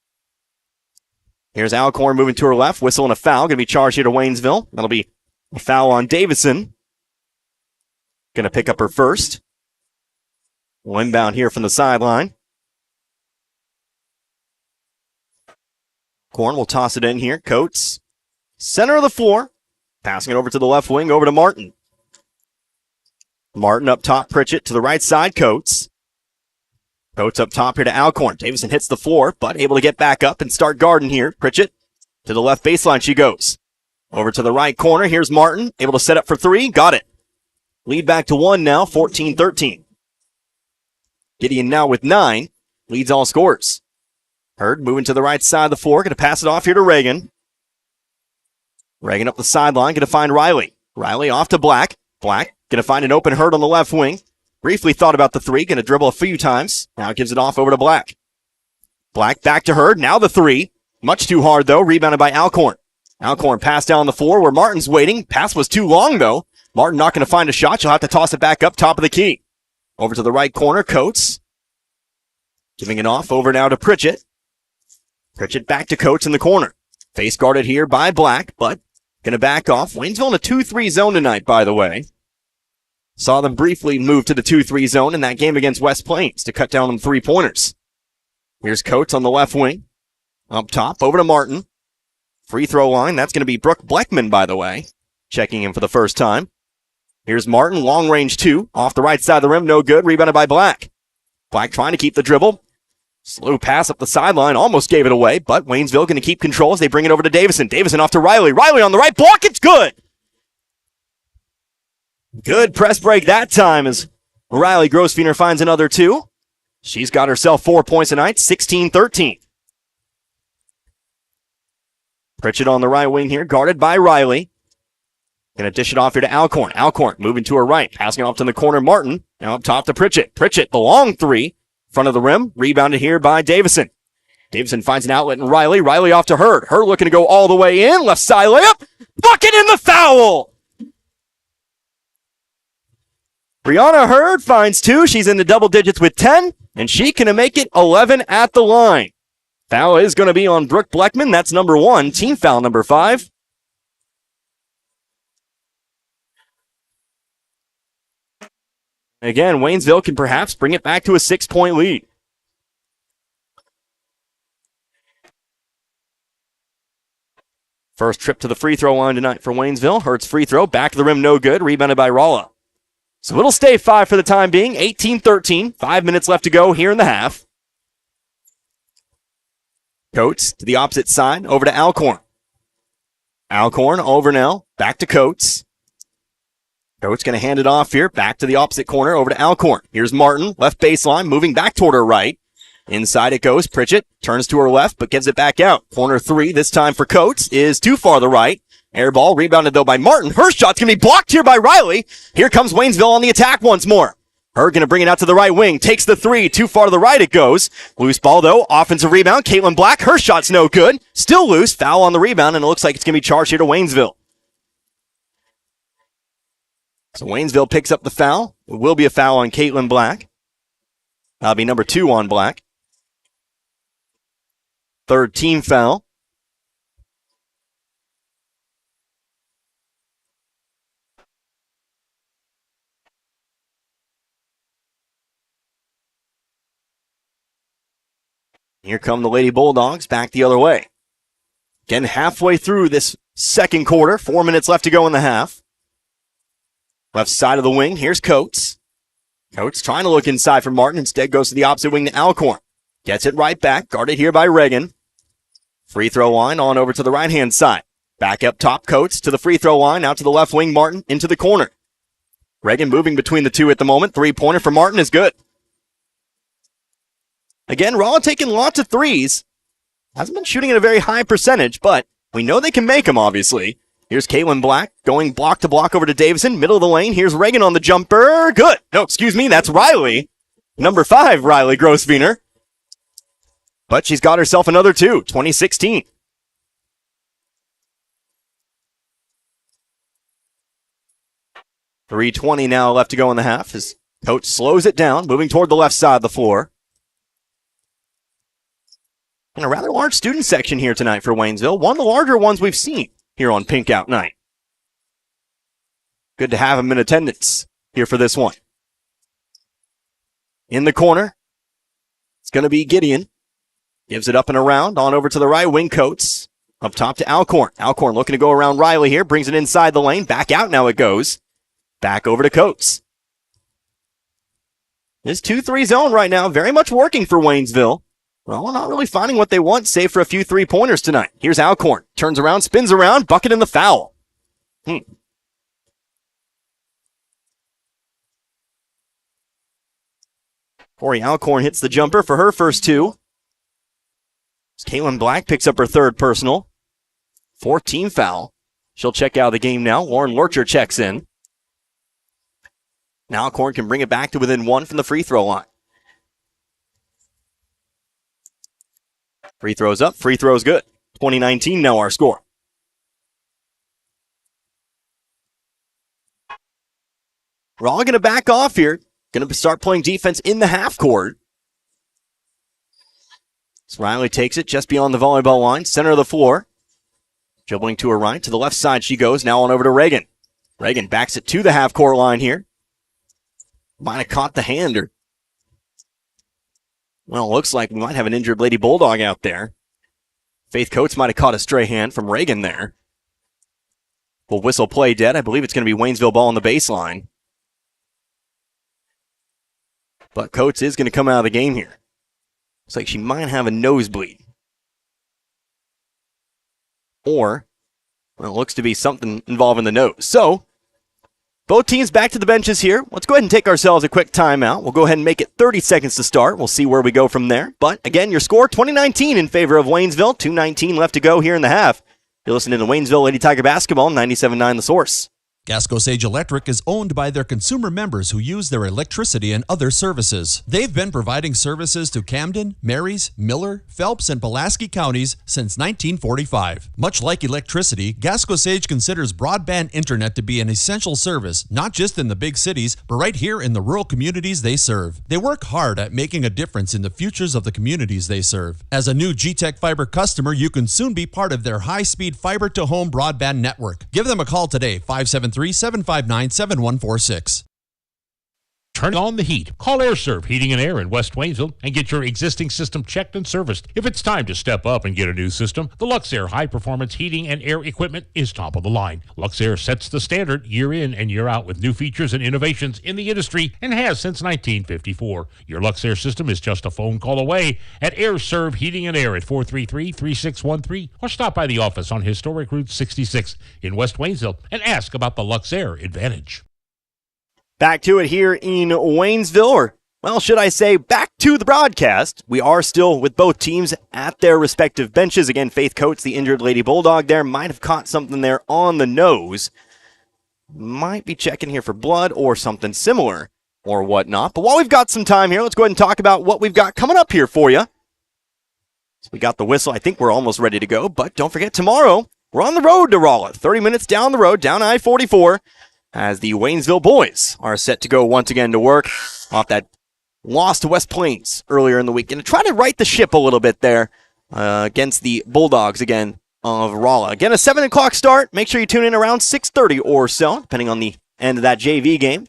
Here's Alcorn moving to her left. Whistle and a foul. Going to be charged here to Waynesville. That'll be a foul on Davison. Going to pick up her first. Inbound here from the sideline. Corn will toss it in here. Coates. Center of the floor. Passing it over to the left wing, over to Martin. Martin up top, Pritchett to the right side, Coates. Coates up top here to Alcorn. Davison hits the floor, but able to get back up and start guarding here. Pritchett to the left baseline she goes. Over to the right corner, here's Martin. Able to set up for 3, got it. Lead back to 1 now, 14-13. Gideon now with 9, leads all scorers. Hurd moving to the right side of the floor, going to pass it off here to Reagan. Reagan up the sideline, going to find Riley. Riley off to Black. Black going to find an open Hurd on the left wing. Briefly thought about the 3, going to dribble a few times. Now gives it off over to Black. Black back to Hurd, now the 3. Much too hard though, rebounded by Alcorn. Alcorn passed down the floor where Martin's waiting. Pass was too long though. Martin not going to find a shot. She'll have to toss it back up top of the key. Over to the right corner, Coates. Giving it off over now to Pritchett. Pritchett back to Coates in the corner. Face guarded here by Black, but going to back off. Waynesville in a 2-3 zone tonight, by the way. Saw them briefly move to the 2-3 zone in that game against West Plains to cut down on 3-pointers. Here's Coates on the left wing. Up top, over to Martin. Free throw line, that's going to be Brooke Bleckman, by the way. Checking in for the first time. Here's Martin, long range 2. Off the right side of the rim, no good. Rebounded by Black. Black trying to keep the dribble. Slow pass up the sideline, almost gave it away, but Waynesville going to keep control as they bring it over to Davison. Davison off to Riley. Riley on the right block, it's good! Good press break that time as Riley Grossfener finds another 2. She's got herself 4 points tonight, 16-13. Pritchett on the right wing here, guarded by Riley. Going to dish it off here to Alcorn. Alcorn moving to her right, passing off to the corner, Martin. Now up top to Pritchett. Pritchett, the long 3. Front of the rim, rebounded here by Davison. Davison finds an outlet in Riley. Riley off to Hurd. Hurd looking to go all the way in. Left side layup. Bucket in the foul! Brianna Hurd finds 2. She's in the double digits with 10, and she can make it 11 at the line. Foul is going to be on Brooke Bleckman. That's number 1. Team foul number 5. Again, Waynesville can perhaps bring it back to a 6-point lead. First trip to the free throw line tonight for Waynesville. Hurts free throw, back to the rim, no good. Rebounded by Rolla. So it'll stay 5 for the time being. 18-13. 5 minutes left to go here in the half. Coates to the opposite side, over to Alcorn. Alcorn over now, back to Coates. Coates going to hand it off here, back to the opposite corner, over to Alcorn. Here's Martin, left baseline, moving back toward her right. Inside it goes, Pritchett turns to her left, but gives it back out. Corner 3, this time for Coates, is too far to the right. Air ball, rebounded though by Martin. Her shot's going to be blocked here by Riley. Here comes Waynesville on the attack once more. Her going to bring it out to the right wing, takes the 3, too far to the right it goes. Loose ball though, offensive rebound, Caitlin Black, her shot's no good. Still loose, foul on the rebound, and it looks like it's going to be charged here to Waynesville. So Waynesville picks up the foul. It will be a foul on Caitlin Black. That'll be number 2 on Black. Third team foul. Here come the Lady Bulldogs back the other way. Again, halfway through this second quarter. 4 minutes left to go in the half. Left side of the wing, here's Coates. Coates trying to look inside for Martin, instead goes to the opposite wing to Alcorn. Gets it right back, guarded here by Reagan. Free throw line on over to the right-hand side. Back up top, Coates to the free throw line, out to the left wing, Martin into the corner. Reagan moving between the two at the moment. Three-pointer for Martin is good. Again, Rolla taking lots of threes. Hasn't been shooting at a very high percentage, but we know they can make them, obviously. Here's Caitlin Black going block to block over to Davison, middle of the lane. Here's Reagan on the jumper. Good. No, excuse me, that's Riley. Number 5, Riley Grossviener. But she's got herself another two, 2016. .320 now left to go in the half as Coach slows it down, moving toward the left side of the floor. And a rather large student section here tonight for Waynesville. One of the larger ones we've seen here on Pink Out Night. Good to have them in attendance here for this one. In the corner, it's going to be Gideon. Gives it up and around, on over to the right wing, Coates. Up top to Alcorn. Alcorn looking to go around Riley here, brings it inside the lane. Back out now it goes. Back over to Coates. This 2-3 zone right now, very much working for Waynesville. Well, not really finding what they want, save for a few three-pointers tonight. Here's Alcorn. Turns around, spins around, bucket in the foul. Corey Alcorn hits the jumper for her first two. Caitlin Black picks up her third personal. 14 foul. She'll check out of the game now. Lauren Lurcher checks in. Now Alcorn can bring it back to within one from the free throw line. Free throws up, free throws good. 2019 now our score. We're all going to back off here. Going to start playing defense in the half court. So Riley takes it just beyond the volleyball line, center of the floor. Dribbling to her right, to the left side she goes, now on over to Reagan. Reagan backs it to the half court line here. Might have caught the hand, or well, looks like we might have an injured Lady Bulldog out there. Faith Coates might have caught a stray hand from Reagan there. We'll whistle play dead. I believe it's going to be Waynesville ball on the baseline. But Coates is going to come out of the game here. Looks like she might have a nosebleed. Or, well, it looks to be something involving the nose. So, both teams back to the benches here. Let's go ahead and take ourselves a quick timeout. We'll go ahead and make it 30 seconds to start. We'll see where we go from there. But, again, your score, 2019 in favor of Waynesville. 2:19 left to go here in the half. You're listening to Waynesville Lady Tiger Basketball, 97.9 The Source. Gasco Sage Electric is owned by their consumer members who use their electricity and other services. They've been providing services to Camden, Marys, Miller, Phelps, and Pulaski counties since 1945. Much like electricity, Gasco Sage considers broadband internet to be an essential service, not just in the big cities, but right here in the rural communities they serve. They work hard at making a difference in the futures of the communities they serve. As a new G-Tech Fiber customer, you can soon be part of their high-speed fiber-to-home broadband network. Give them a call today, 573-759-7146. Turn on the heat. Call AirServe Heating and Air in West Waynesville and get your existing system checked and serviced. If it's time to step up and get a new system, the Luxair high-performance heating and air equipment is top of the line. Luxair sets the standard year in and year out with new features and innovations in the industry and has since 1954. Your Luxair system is just a phone call away at AirServe Heating and Air at 433-3613 or stop by the office on Historic Route 66 in West Waynesville and ask about the Luxair Advantage. Back to it here in Waynesville, or, well, should I say, back to the broadcast. We are still with both teams at their respective benches. Again, Faith Coates, the injured Lady Bulldog there, might have caught something there on the nose. Might be checking here for blood or something similar or whatnot. But while we've got some time here, let's go ahead and talk about what we've got coming up here for you. So we got the whistle. I think we're almost ready to go. But don't forget, tomorrow, we're on the road to Rolla. 30 minutes down the road, down I-44. As the Waynesville boys are set to go once again to work off that loss to West Plains earlier in the week. And to try to right the ship a little bit there against the Bulldogs again of Rolla. Again, a 7 o'clock start. Make sure you tune in around 6:30 or so, depending on the end of that JV game.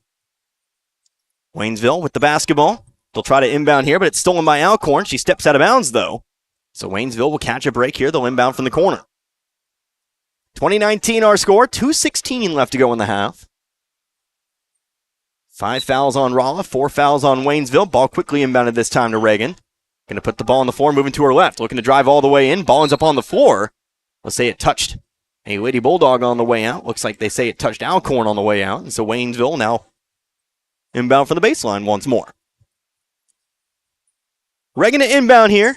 Waynesville with the basketball. They'll try to inbound here, but it's stolen by Alcorn. She steps out of bounds, though. So Waynesville will catch a break here. They'll inbound from the corner. 2019 our score. 2:16 left to go in the half. 5 fouls on Rolla, 4 fouls on Waynesville. Ball quickly inbounded this time to Reagan. Going to put the ball on the floor, moving to her left. Looking to drive all the way in. Ball ends up on the floor. Let's say it touched a Lady Bulldog on the way out. Looks like they say it touched Alcorn on the way out. And so Waynesville now inbound for the baseline once more. Reagan to inbound here.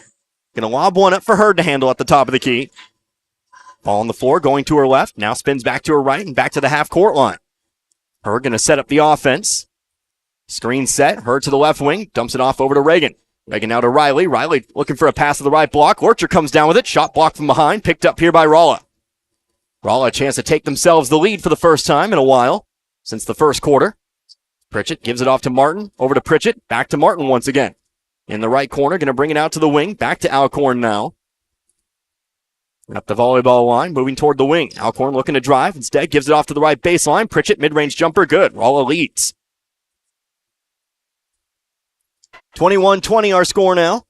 Going to lob one up for Hurd to handle at the top of the key. Ball on the floor, going to her left. Now spins back to her right and back to the half-court line. Hurd going to set up the offense. Screen set. Hurd to the left wing. Dumps it off over to Reagan. Reagan now to Riley. Riley looking for a pass to the right block. Lurcher comes down with it. Shot blocked from behind. Picked up here by Rolla. Rolla a chance to take themselves the lead for the first time in a while since the first quarter. Pritchett gives it off to Martin. Over to Pritchett. Back to Martin once again. In the right corner. Going to bring it out to the wing. Back to Alcorn now. Up the volleyball line, moving toward the wing. Alcorn looking to drive. Instead, gives it off to the right baseline. Pritchett, mid-range jumper, good. Rolla leads. 21-20 our score now.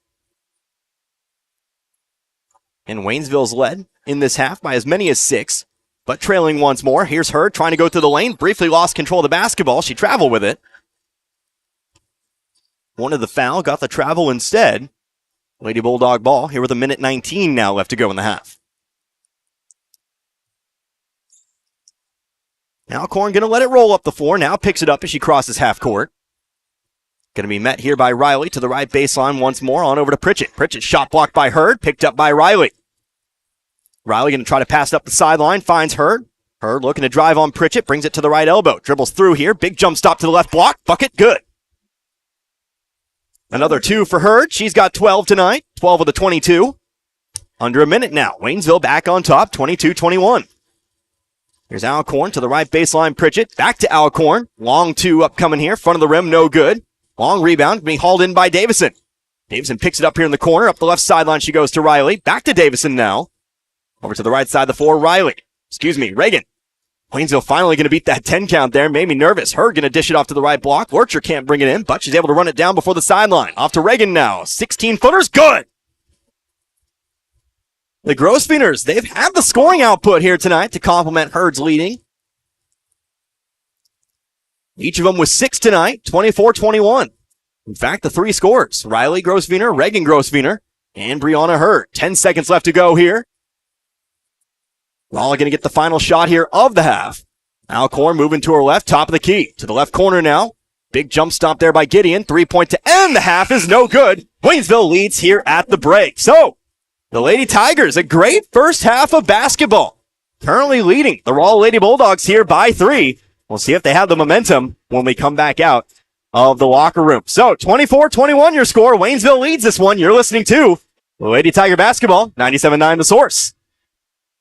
And Waynesville's led in this half by as many as 6, but trailing once more. Here's Hurd trying to go through the lane. Briefly lost control of the basketball. She traveled with it. Wanted the foul, got the travel instead. Lady Bulldog ball here with 1:19 now left to go in the half. Alcorn going to let it roll up the floor. Now picks it up as she crosses half court. Going to be met here by Riley to the right baseline once more. On over to Pritchett. Pritchett shot blocked by Hurd. Picked up by Riley. Riley going to try to pass it up the sideline. Finds Hurd. Hurd looking to drive on Pritchett. Brings it to the right elbow. Dribbles through here. Big jump stop to the left block. Bucket good. Another 2 for Hurd. She's got 12 tonight. 12 of the 22. Under a minute now. Waynesville back on top. 22-21. Here's Alcorn to the right baseline. Pritchett back to Alcorn. Long 2 upcoming here. Front of the rim, no good. Long rebound being hauled in by Davison. Davison picks it up here in the corner. Up the left sideline she goes to Riley. Back to Davison now. Over to the right side of the floor, Reagan. Waynesville finally going to beat that 10 count there. Made me nervous. Hurd going to dish it off to the right block. Lurcher can't bring it in, but she's able to run it down before the sideline. Off to Reagan now. 16-footers, good. The Grosvenors, they've had the scoring output here tonight to complement Hurd's leading. Each of them with 6 tonight, 24-21. In fact, the 3 scores, Riley Grosvenor, Reagan Grosvenor, and Brianna Hurd. 10 seconds left to go here. Rolla going to get the final shot here of the half. Alcorn moving to her left, top of the key. To the left corner now. Big jump stop there by Gideon. 3-point to end the half is no good. Waynesville leads here at the break. So, the Lady Tigers, a great first half of basketball. Currently leading the Rolla Lady Bulldogs here by 3. We'll see if they have the momentum when we come back out of the locker room. So, 24-21 your score. Waynesville leads this one. You're listening to Lady Tiger Basketball, 97.9 The Source.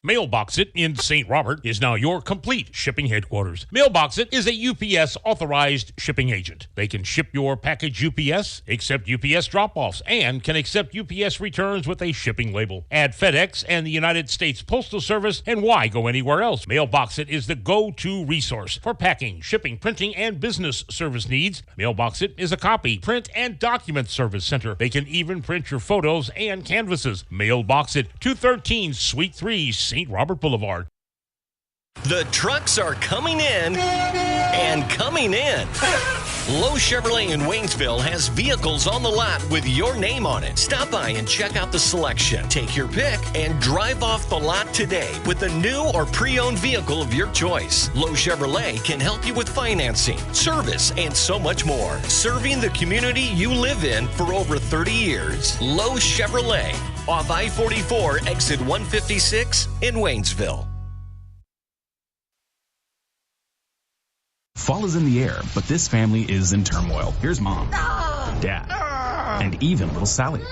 Mailbox It in St. Robert is now your complete shipping headquarters. Mailbox It is a UPS authorized shipping agent. They can ship your package UPS, accept UPS drop-offs, and can accept UPS returns with a shipping label. Add FedEx and the United States Postal Service, and why go anywhere else? Mailbox It is the go-to resource for packing, shipping, printing, and business service needs. Mailbox It is a copy, print, and document service center. They can even print your photos and canvases. Mailbox It, 213 Suite 3, St. Robert Boulevard. The trucks are coming in and coming in. Lowe Chevrolet in Waynesville has vehicles on the lot with your name on it. Stop by and check out the selection. Take your pick and drive off the lot today with a new or pre-owned vehicle of your choice. Lowe Chevrolet can help you with financing, service, and so much more. Serving the community you live in for over 30 years. Lowe Chevrolet, off I-44, exit 156 in Waynesville. Fall is in the air, but this family is in turmoil. Here's Mom, Dad, and even little Sally.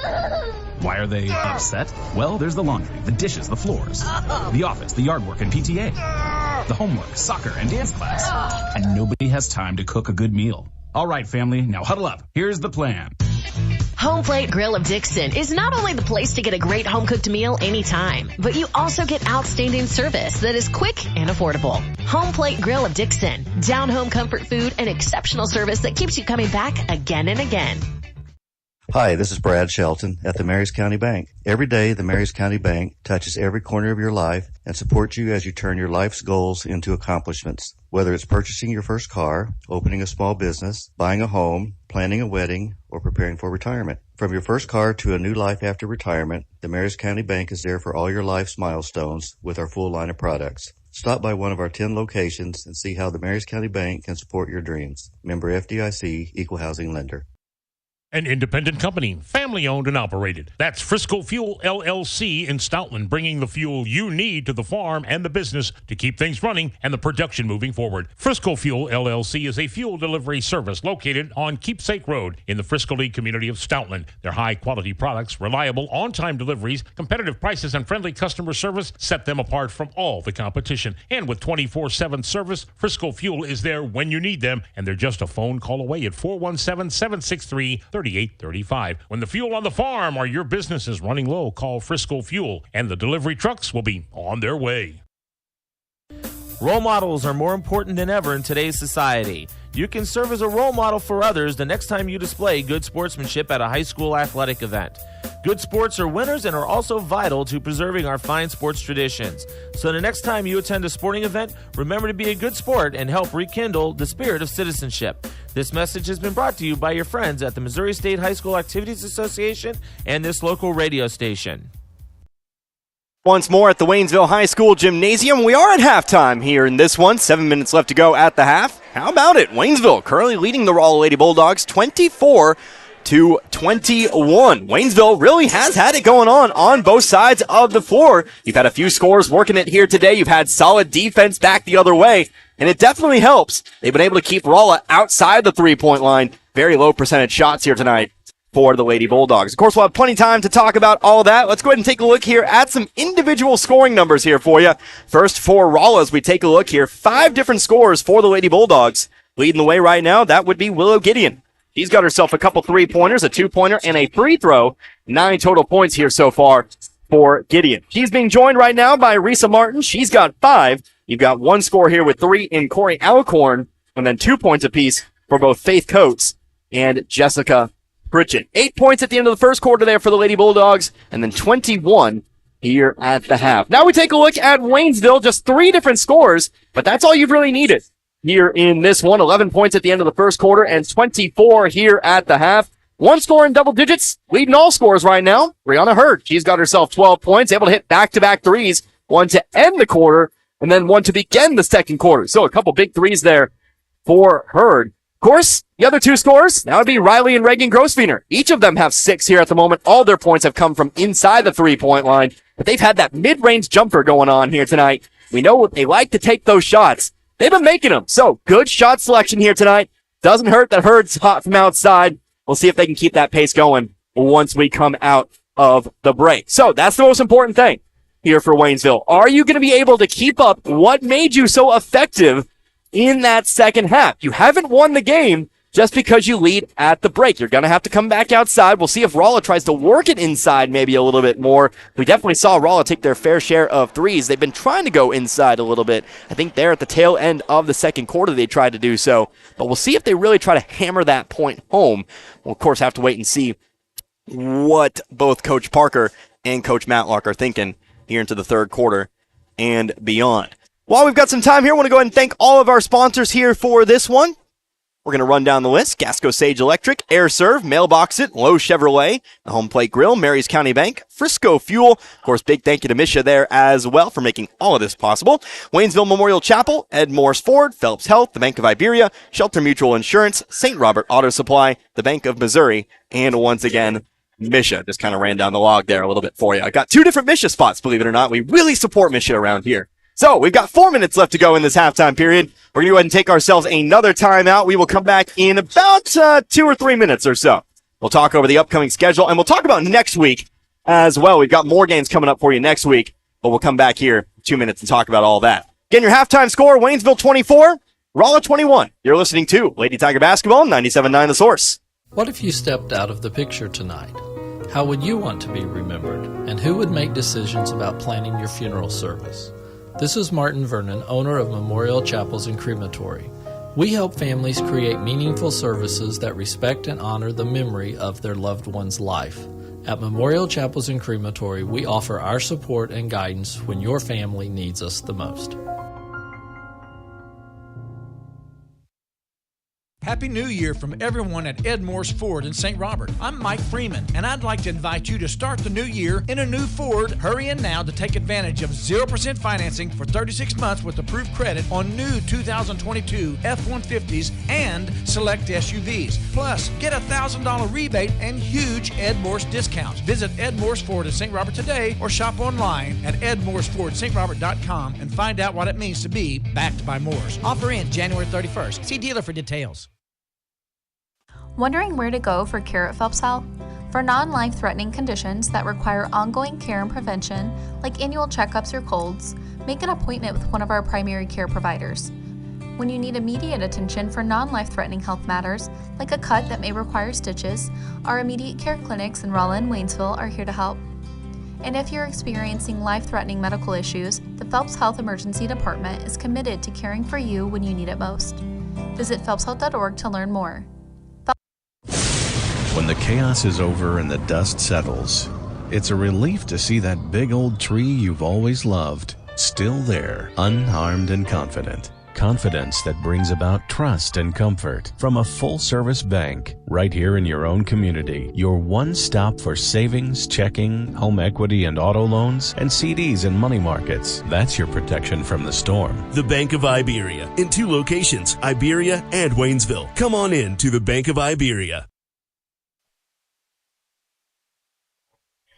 Why are they upset? Well, there's the laundry, the dishes, the floors, the office, the yard work and PTA, the homework, soccer, and dance class. And nobody has time to cook a good meal. All right, family, now huddle up. Here's the plan. Home Plate Grill of Dixon is not only the place to get a great home-cooked meal anytime, but you also get outstanding service that is quick and affordable. Home Plate Grill of Dixon, down-home comfort food and exceptional service that keeps you coming back again and again. Hi, this is Brad Shelton at the Marys County Bank. Every day, the Marys County Bank touches every corner of your life and supports you as you turn your life's goals into accomplishments. Whether it's purchasing your first car, opening a small business, buying a home, planning a wedding, or preparing for retirement. From your first car to a new life after retirement, the Marys County Bank is there for all your life's milestones with our full line of products. Stop by one of our 10 locations and see how the Marys County Bank can support your dreams. Member FDIC, Equal Housing Lender. An independent company, family-owned and operated. That's Frisco Fuel LLC in Stoutland, bringing the fuel you need to the farm and the business to keep things running and the production moving forward. Frisco Fuel LLC is a fuel delivery service located on Keepsake Road in the Frisco Lee community of Stoutland. Their high-quality products, reliable, on-time deliveries, competitive prices, and friendly customer service set them apart from all the competition. And with 24/7 service, Frisco Fuel is there when you need them, and they're just a phone call away at 417-763-3835. When the fuel on the farm or your business is running low, call Frisco Fuel, and the delivery trucks will be on their way. Role models are more important than ever in today's society. You can serve as a role model for others the next time you display good sportsmanship at a high school athletic event. Good sports are winners and are also vital to preserving our fine sports traditions. So the next time you attend a sporting event, remember to be a good sport and help rekindle the spirit of citizenship. This message has been brought to you by your friends at the Missouri State High School Activities Association and this local radio station. Once more at the Waynesville High School Gymnasium. We are at halftime here in this one. 7 minutes left to go at the half. How about it? Waynesville currently leading the Rolla Lady Bulldogs 24-21. Waynesville really has had it going on both sides of the floor. You've had a few scores working it here today. You've had solid defense back the other way, and it definitely helps. They've been able to keep Rolla outside the three-point line. Very low percentage shots here tonight for the Lady Bulldogs. Of course, we'll have plenty of time to talk about all that. Let's go ahead and take a look here at some individual scoring numbers here for you. First, for Rolla, as we take a look here, 5 different scores for the Lady Bulldogs. Leading the way right now, that would be Willow Gideon. She's got herself a couple three-pointers, a two-pointer, and a free throw. 9 total points here so far for Gideon. She's being joined right now by Risa Martin. She's got 5. You've got 1 score here with 3 in Corey Alcorn, and then 2 points apiece for both Faith Coates and Jessica Pritchett. 8 points at the end of the first quarter there for the Lady Bulldogs, and then 21 here at the half. Now we take a look at Waynesville, just 3 different scores, but that's all you've really needed here in this one. 11 points at the end of the first quarter and 24 here at the half. 1 score in double digits, leading all scores right now. Brianna Hurd, she's got herself 12 points, able to hit back-to-back threes, 1 to end the quarter, and then 1 to begin the second quarter. So a couple big threes there for Hurd. Of course, the other 2 scores, that would be Riley and Reagan Grosswiener. Each of them have 6 here at the moment. All their points have come from inside the three-point line, but they've had that mid-range jumper going on here tonight. We know they like to take those shots. They've been making them. So good shot selection here tonight. Doesn't hurt that Hurd's hot from outside. We'll see if they can keep that pace going once we come out of the break. So that's the most important thing here for Waynesville. Are you going to be able to keep up what made you so effective in that second half? You haven't won the game just because you lead at the break. You're going to have to come back outside. We'll see if Rolla tries to work it inside maybe a little bit more. We definitely saw Rolla take their fair share of threes. They've been trying to go inside a little bit. I think there at the tail end of the second quarter they tried to do so. But we'll see if they really try to hammer that point home. We'll, of course, have to wait and see what both Coach Parker and Coach Matlock are thinking here into the third quarter and beyond. While we've got some time here, I want to go ahead and thank all of our sponsors here for this one. We're going to run down the list. Gasco Sage Electric, Air Serve, Mailbox It, Lowe Chevrolet, the Home Plate Grill, Marys County Bank, Frisco Fuel. Of course, big thank you to Misha there as well for making all of this possible. Waynesville Memorial Chapel, Ed Morse Ford, Phelps Health, the Bank of Iberia, Shelter Mutual Insurance, St. Robert Auto Supply, the Bank of Missouri, and once again, Misha. Just kind of ran down the log there a little bit for you. I got 2 different Misha spots, believe it or not. We really support Misha around here. So we've got 4 minutes left to go in this halftime period. We're going to go ahead and take ourselves another timeout. We will come back in about 2 or 3 minutes or so. We'll talk over the upcoming schedule, and we'll talk about next week as well. We've got more games coming up for you next week, but we'll come back here in 2 minutes and talk about all that. Again, your halftime score, Waynesville 24, Rolla 21. You're listening to Lady Tiger Basketball, 97.9 The Source. What if you stepped out of the picture tonight? How would you want to be remembered? And who would make decisions about planning your funeral service? This is Martin Vernon, owner of Memorial Chapels and Crematory. We help families create meaningful services that respect and honor the memory of their loved one's life. At Memorial Chapels and Crematory, we offer our support and guidance when your family needs us the most. Happy New Year from everyone at Ed Morse Ford in St. Robert. I'm Mike Freeman, and I'd like to invite you to start the new year in a new Ford. Hurry in now to take advantage of 0% financing for 36 months with approved credit on new 2022 F-150s and select SUVs. Plus, get a $1,000 rebate and huge Ed Morse discounts. Visit Ed Morse Ford in St. Robert today or shop online at edmorsefordstrobert.com and find out what it means to be backed by Morse. Offer in January 31st. See dealer for details. Wondering where to go for care at Phelps Health? For non-life-threatening conditions that require ongoing care and prevention, like annual checkups or colds, make an appointment with one of our primary care providers. When you need immediate attention for non-life-threatening health matters, like a cut that may require stitches, our immediate care clinics in Rolla and Waynesville are here to help. And if you're experiencing life-threatening medical issues, the Phelps Health Emergency Department is committed to caring for you when you need it most. Visit phelpshealth.org to learn more. When the chaos is over and the dust settles, it's a relief to see that big old tree you've always loved still there, unharmed and confident. Confidence that brings about trust and comfort from a full-service bank right here in your own community. Your one stop for savings, checking, home equity and auto loans, and CDs and money markets. That's your protection from the storm. The Bank of Iberia in 2 locations, Iberia and Waynesville. Come on in to the Bank of Iberia.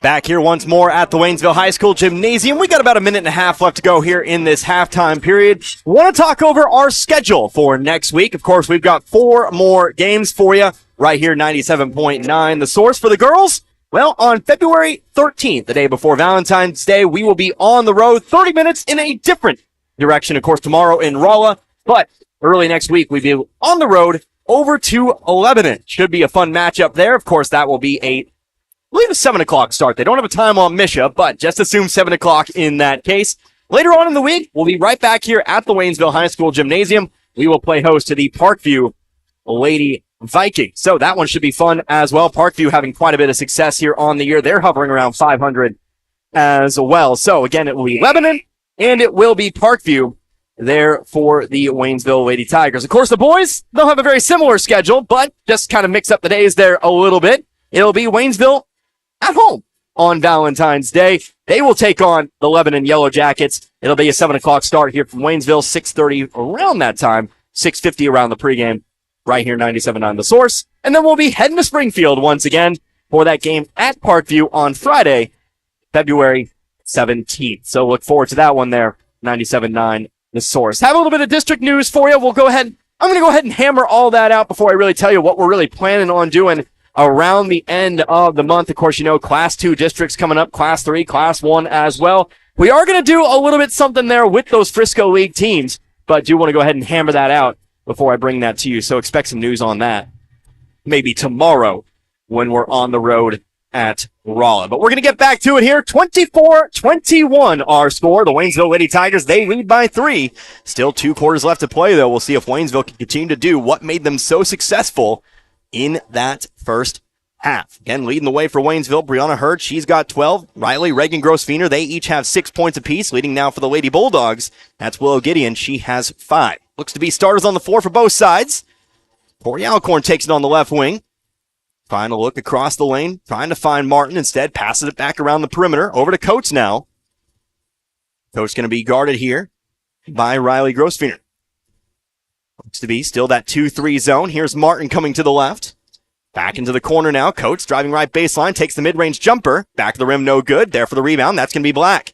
Back here once more at the Waynesville High School Gymnasium. We got about a minute and a half left to go here in this halftime period. Want to talk over our schedule for next week. Of course, we've got 4 more games for you right here, 97.9. The Source for the girls, well, on February 13th, the day before Valentine's Day, we will be on the road 30 minutes in a different direction. Of course, tomorrow in Rolla, but early next week, we'll be on the road over to Lebanon. Should be a fun matchup there. Of course, that will be I believe a 7 o'clock start. They don't have a time on Misha, but just assume 7 o'clock in that case. Later on in the week, we'll be right back here at the Waynesville High School Gymnasium. We will play host to the Parkview Lady Vikings. So that one should be fun as well. Parkview having quite a bit of success here on the year. They're hovering around 500 as well. So again, it will be Lebanon and it will be Parkview there for the Waynesville Lady Tigers. Of course, the boys, they'll have a very similar schedule, but just kind of mix up the days there a little bit. It'll be Waynesville at home on Valentine's Day. They will take on the Lebanon Yellow Jackets. It'll be a 7 o'clock start here from Waynesville, 6:30 around that time, 6:50 around the pregame, right here, 97.9 The Source. And then we'll be heading to Springfield once again for that game at Parkview on Friday, February 17th. So look forward to that one there, 97.9 The Source. Have a little bit of district news for you. I'm going to go ahead and hammer all that out before I really tell you what we're really planning on doing around the end of the month. Of course, you know, Class 2 districts coming up, Class 3, Class 1 as well. We are going to do a little bit something there with those Frisco League teams, but do want to go ahead and hammer that out before I bring that to you. So expect some news on that maybe tomorrow when we're on the road at Rolla. But we're going to get back to it here. 24-21 our score. The Waynesville Lady Tigers, they lead by 3. Still 2 quarters left to play, though. We'll see if Waynesville can continue to do what made them so successful in that first half. Again, leading the way for Waynesville, Brianna Hurd, she's got 12. Riley, Reagan Grossfener, they each have 6 points apiece. Leading now for the Lady Bulldogs, that's Willow Gideon. She has 5. Looks to be starters on the floor for both sides. Corey Alcorn takes it on the left wing. Trying to look across the lane, trying to find Martin. Instead, passes it back around the perimeter. Over to Coates now. Coates going to be guarded here by Riley Grossfener. Looks to be still that 2-3 zone. Here's Martin coming to the left. Back into the corner now. Coates driving right baseline. Takes the mid-range jumper. Back of the rim, no good. There for the rebound. That's going to be Black.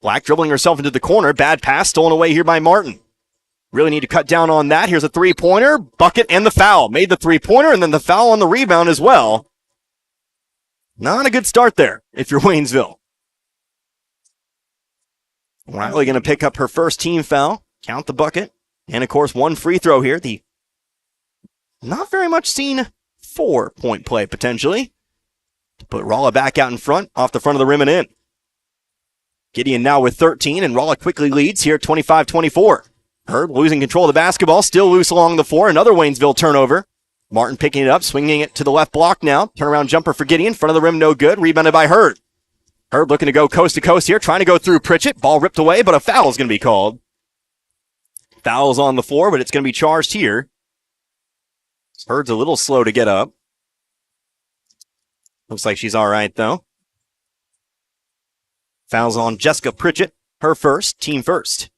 Black dribbling herself into the corner. Bad pass stolen away here by Martin. Really need to cut down on that. Here's a three-pointer. Bucket and the foul. Made the three-pointer and then the foul on the rebound as well. Not a good start there if you're Waynesville. Riley going to pick up her first team foul. Count the bucket. And, of course, 1 free throw here. The not very much seen 4-point play, potentially. To put Rolla back out in front, off the front of the rim and in. Gideon now with 13, and Rolla quickly leads here, 25-24. Hurd losing control of the basketball, still loose along the floor. Another Waynesville turnover. Martin picking it up, swinging it to the left block now. Turnaround jumper for Gideon. Front of the rim, no good. Rebounded by Hurd. Hurd looking to go coast to coast here, trying to go through Pritchett. Ball ripped away, but a foul is going to be called. Foul's on the floor, but it's going to be charged here Hurd's a little slow to get up. Looks like she's all right, though. Fouls on Jessica Pritchett. Her first, team first.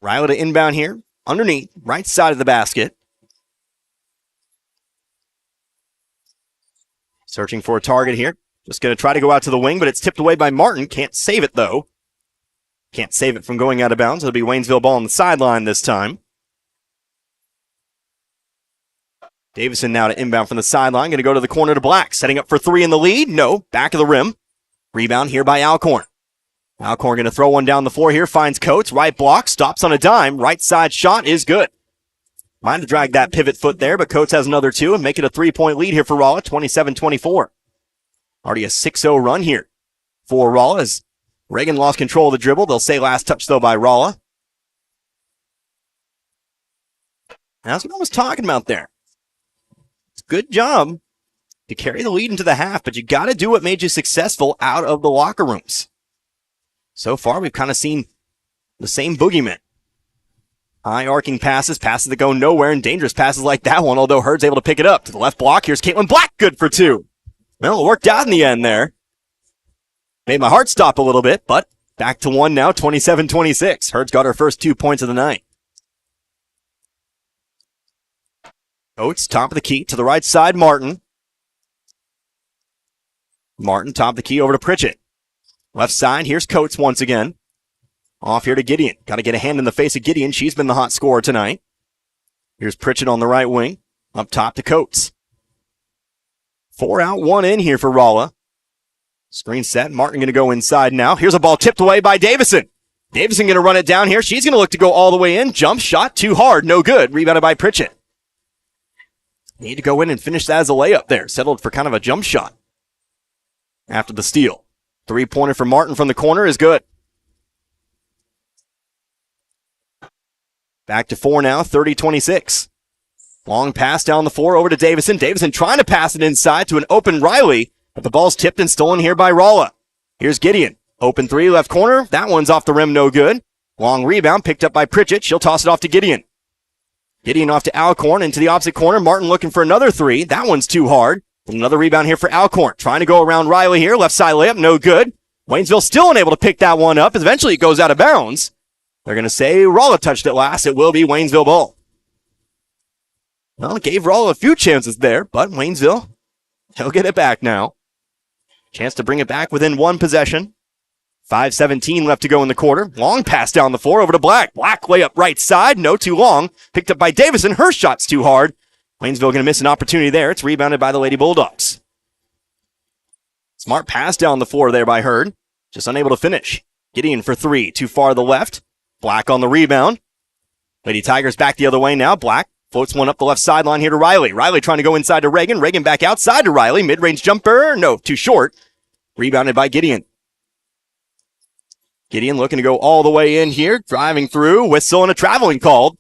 Riley to inbound here. Underneath, right side of the basket. Searching for a target here. Just going to try to go out to the wing, but it's tipped away by Martin. Can't save it, though. Can't save it from going out of bounds. It'll be Waynesville ball on the sideline this time. Davison now to inbound from the sideline. Going to go to the corner to Black. Setting up for three in the lead. No. Back of the rim. Rebound here by Alcorn. Alcorn going to throw one down the floor here. Finds Coates. Right block. Stops on a dime. Right side shot is good. Might have dragged that pivot foot there, but Coates has another two and make it a 3-point lead here for Rolla. 27-24. Already a 6-0 run here for Rolla as Reagan lost control of the dribble. They'll say last touch, though, by Rolla. That's what I was talking about there. Good job to carry the lead into the half, but you got to do what made you successful out of the locker rooms. So far, we've kind of seen the same boogeyman. High arcing passes that go nowhere, and dangerous passes like that one, although Hurd's able to pick it up. To the left block, here's Caitlin Black, good for two. Well, it worked out in the end there. Made my heart stop a little bit, but back to one now, 27-26. Hurd's got her first 2 points of the night. Coates, top of the key, to the right side, Martin. Martin, top of the key, over to Pritchett. Left side, here's Coates once again. Off here to Gideon. Got to get a hand in the face of Gideon. She's been the hot scorer tonight. Here's Pritchett on the right wing. Up top to Coates. 4 out, 1 in here for Rolla. Screen set. Martin going to go inside now. Here's a ball tipped away by Davison. Davison going to run it down here. She's going to look to go all the way in. Jump shot, too hard. No good. Rebounded by Pritchett. Need to go in and finish that as a layup there. Settled for kind of a jump shot after the steal. 3-pointer for Martin from the corner is good. Back to 4 now, 30-26. Long pass down the floor over to Davison. Davison trying to pass it inside to an open Riley, but the ball's tipped and stolen here by Rolla. Here's Gideon. Open three, left corner. That one's off the rim, no good. Long rebound picked up by Pritchett. She'll toss it off to Gideon. Gideon off to Alcorn into the opposite corner. Martin looking for another three. That one's too hard. Another rebound here for Alcorn. Trying to go around Riley here. Left side layup, no good. Waynesville still unable to pick that one up. Eventually it goes out of bounds. They're going to say Rolla touched it last. It will be Waynesville ball. Well, it gave Rolla a few chances there, but Waynesville, he'll get it back now. Chance to bring it back within one possession. 5:17 left to go in the quarter. Long pass down the floor over to Black. Black layup right side. No, too long. Picked up by Davison. Her shot's too hard. Waynesville going to miss an opportunity there. It's rebounded by the Lady Bulldogs. Smart pass down the floor there by Hurd. Just unable to finish. Gideon for three. Too far to the left. Black on the rebound. Lady Tigers back the other way now. Black floats one up the left sideline here to Riley. Riley trying to go inside to Reagan. Reagan back outside to Riley. Mid-range jumper. No, too short. Rebounded by Gideon. Gideon looking to go all the way in here. Driving through. Whistle and a traveling called.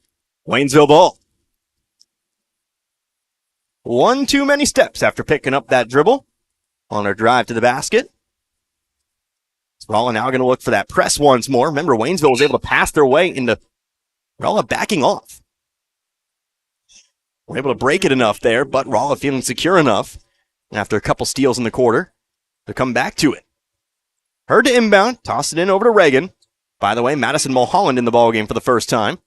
Waynesville ball. One too many steps after picking up that dribble on her drive to the basket. Rolla now going to look for that press once more. Remember, Waynesville was able to pass their way into Rolla backing off. We're able to break it enough there, but Rolla feeling secure enough after a couple steals in the quarter to come back to it. Hurd to inbound, toss it in over to Reagan. By the way, Madison Mulholland in the ballgame for the first time.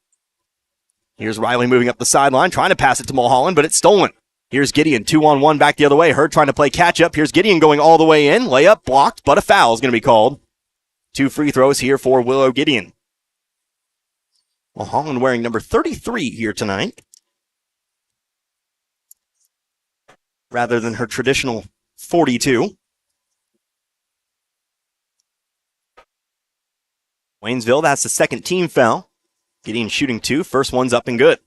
Here's Riley moving up the sideline, trying to pass it to Mulholland, but it's stolen. Here's Gideon, 2-on-1 back the other way. Hurd trying to play catch-up. Here's Gideon going all the way in. Layup blocked, but a foul is going to be called. 2 free throws here for Willow Gideon. Mulholland wearing number 33 here tonight, rather than her traditional 42. Waynesville, that's the second team foul. Gideon shooting 2. First one's up and good.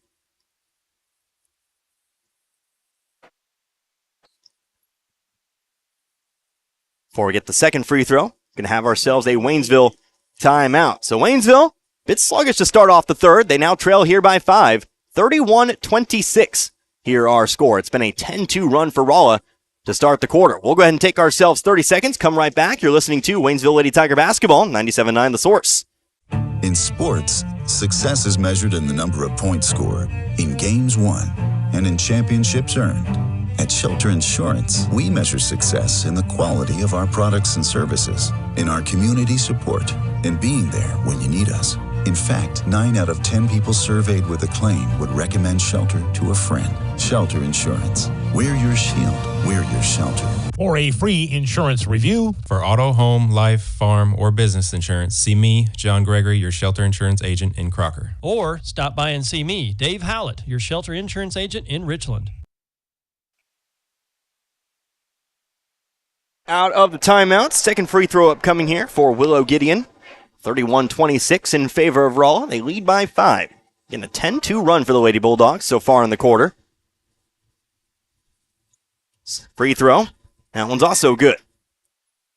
Before we get the second free throw, going to have ourselves a Waynesville timeout. So Waynesville, a bit sluggish to start off the third. They now trail here by 5. 31-26. Here our score. It's been a 10-2 run for Rolla to start the quarter. We'll go ahead and take ourselves 30 seconds. Come right back. You're listening to Waynesville Lady Tiger Basketball, 97.9 The Source. In sports, success is measured in the number of points scored. in games won and in championships earned. At Shelter Insurance, we measure success in the quality of our products and services, in our community support, and being there when you need us. In fact, 9 out of 10 people surveyed with a claim would recommend Shelter to a friend. Shelter Insurance. We're your shield. We're your shelter. For a free insurance review, For auto, home, life, farm, or business insurance, see me, John Gregory, your shelter insurance agent in Crocker. Or stop by and see me, Dave Howlett, your shelter insurance agent in Richland. Out of the timeouts, second free throw upcoming here for Willow Gideon. 31-26 in favor of Rolla. They lead by 5. Getting a 10-2 run for the Lady Bulldogs so far in the quarter. Free throw. That one's also good.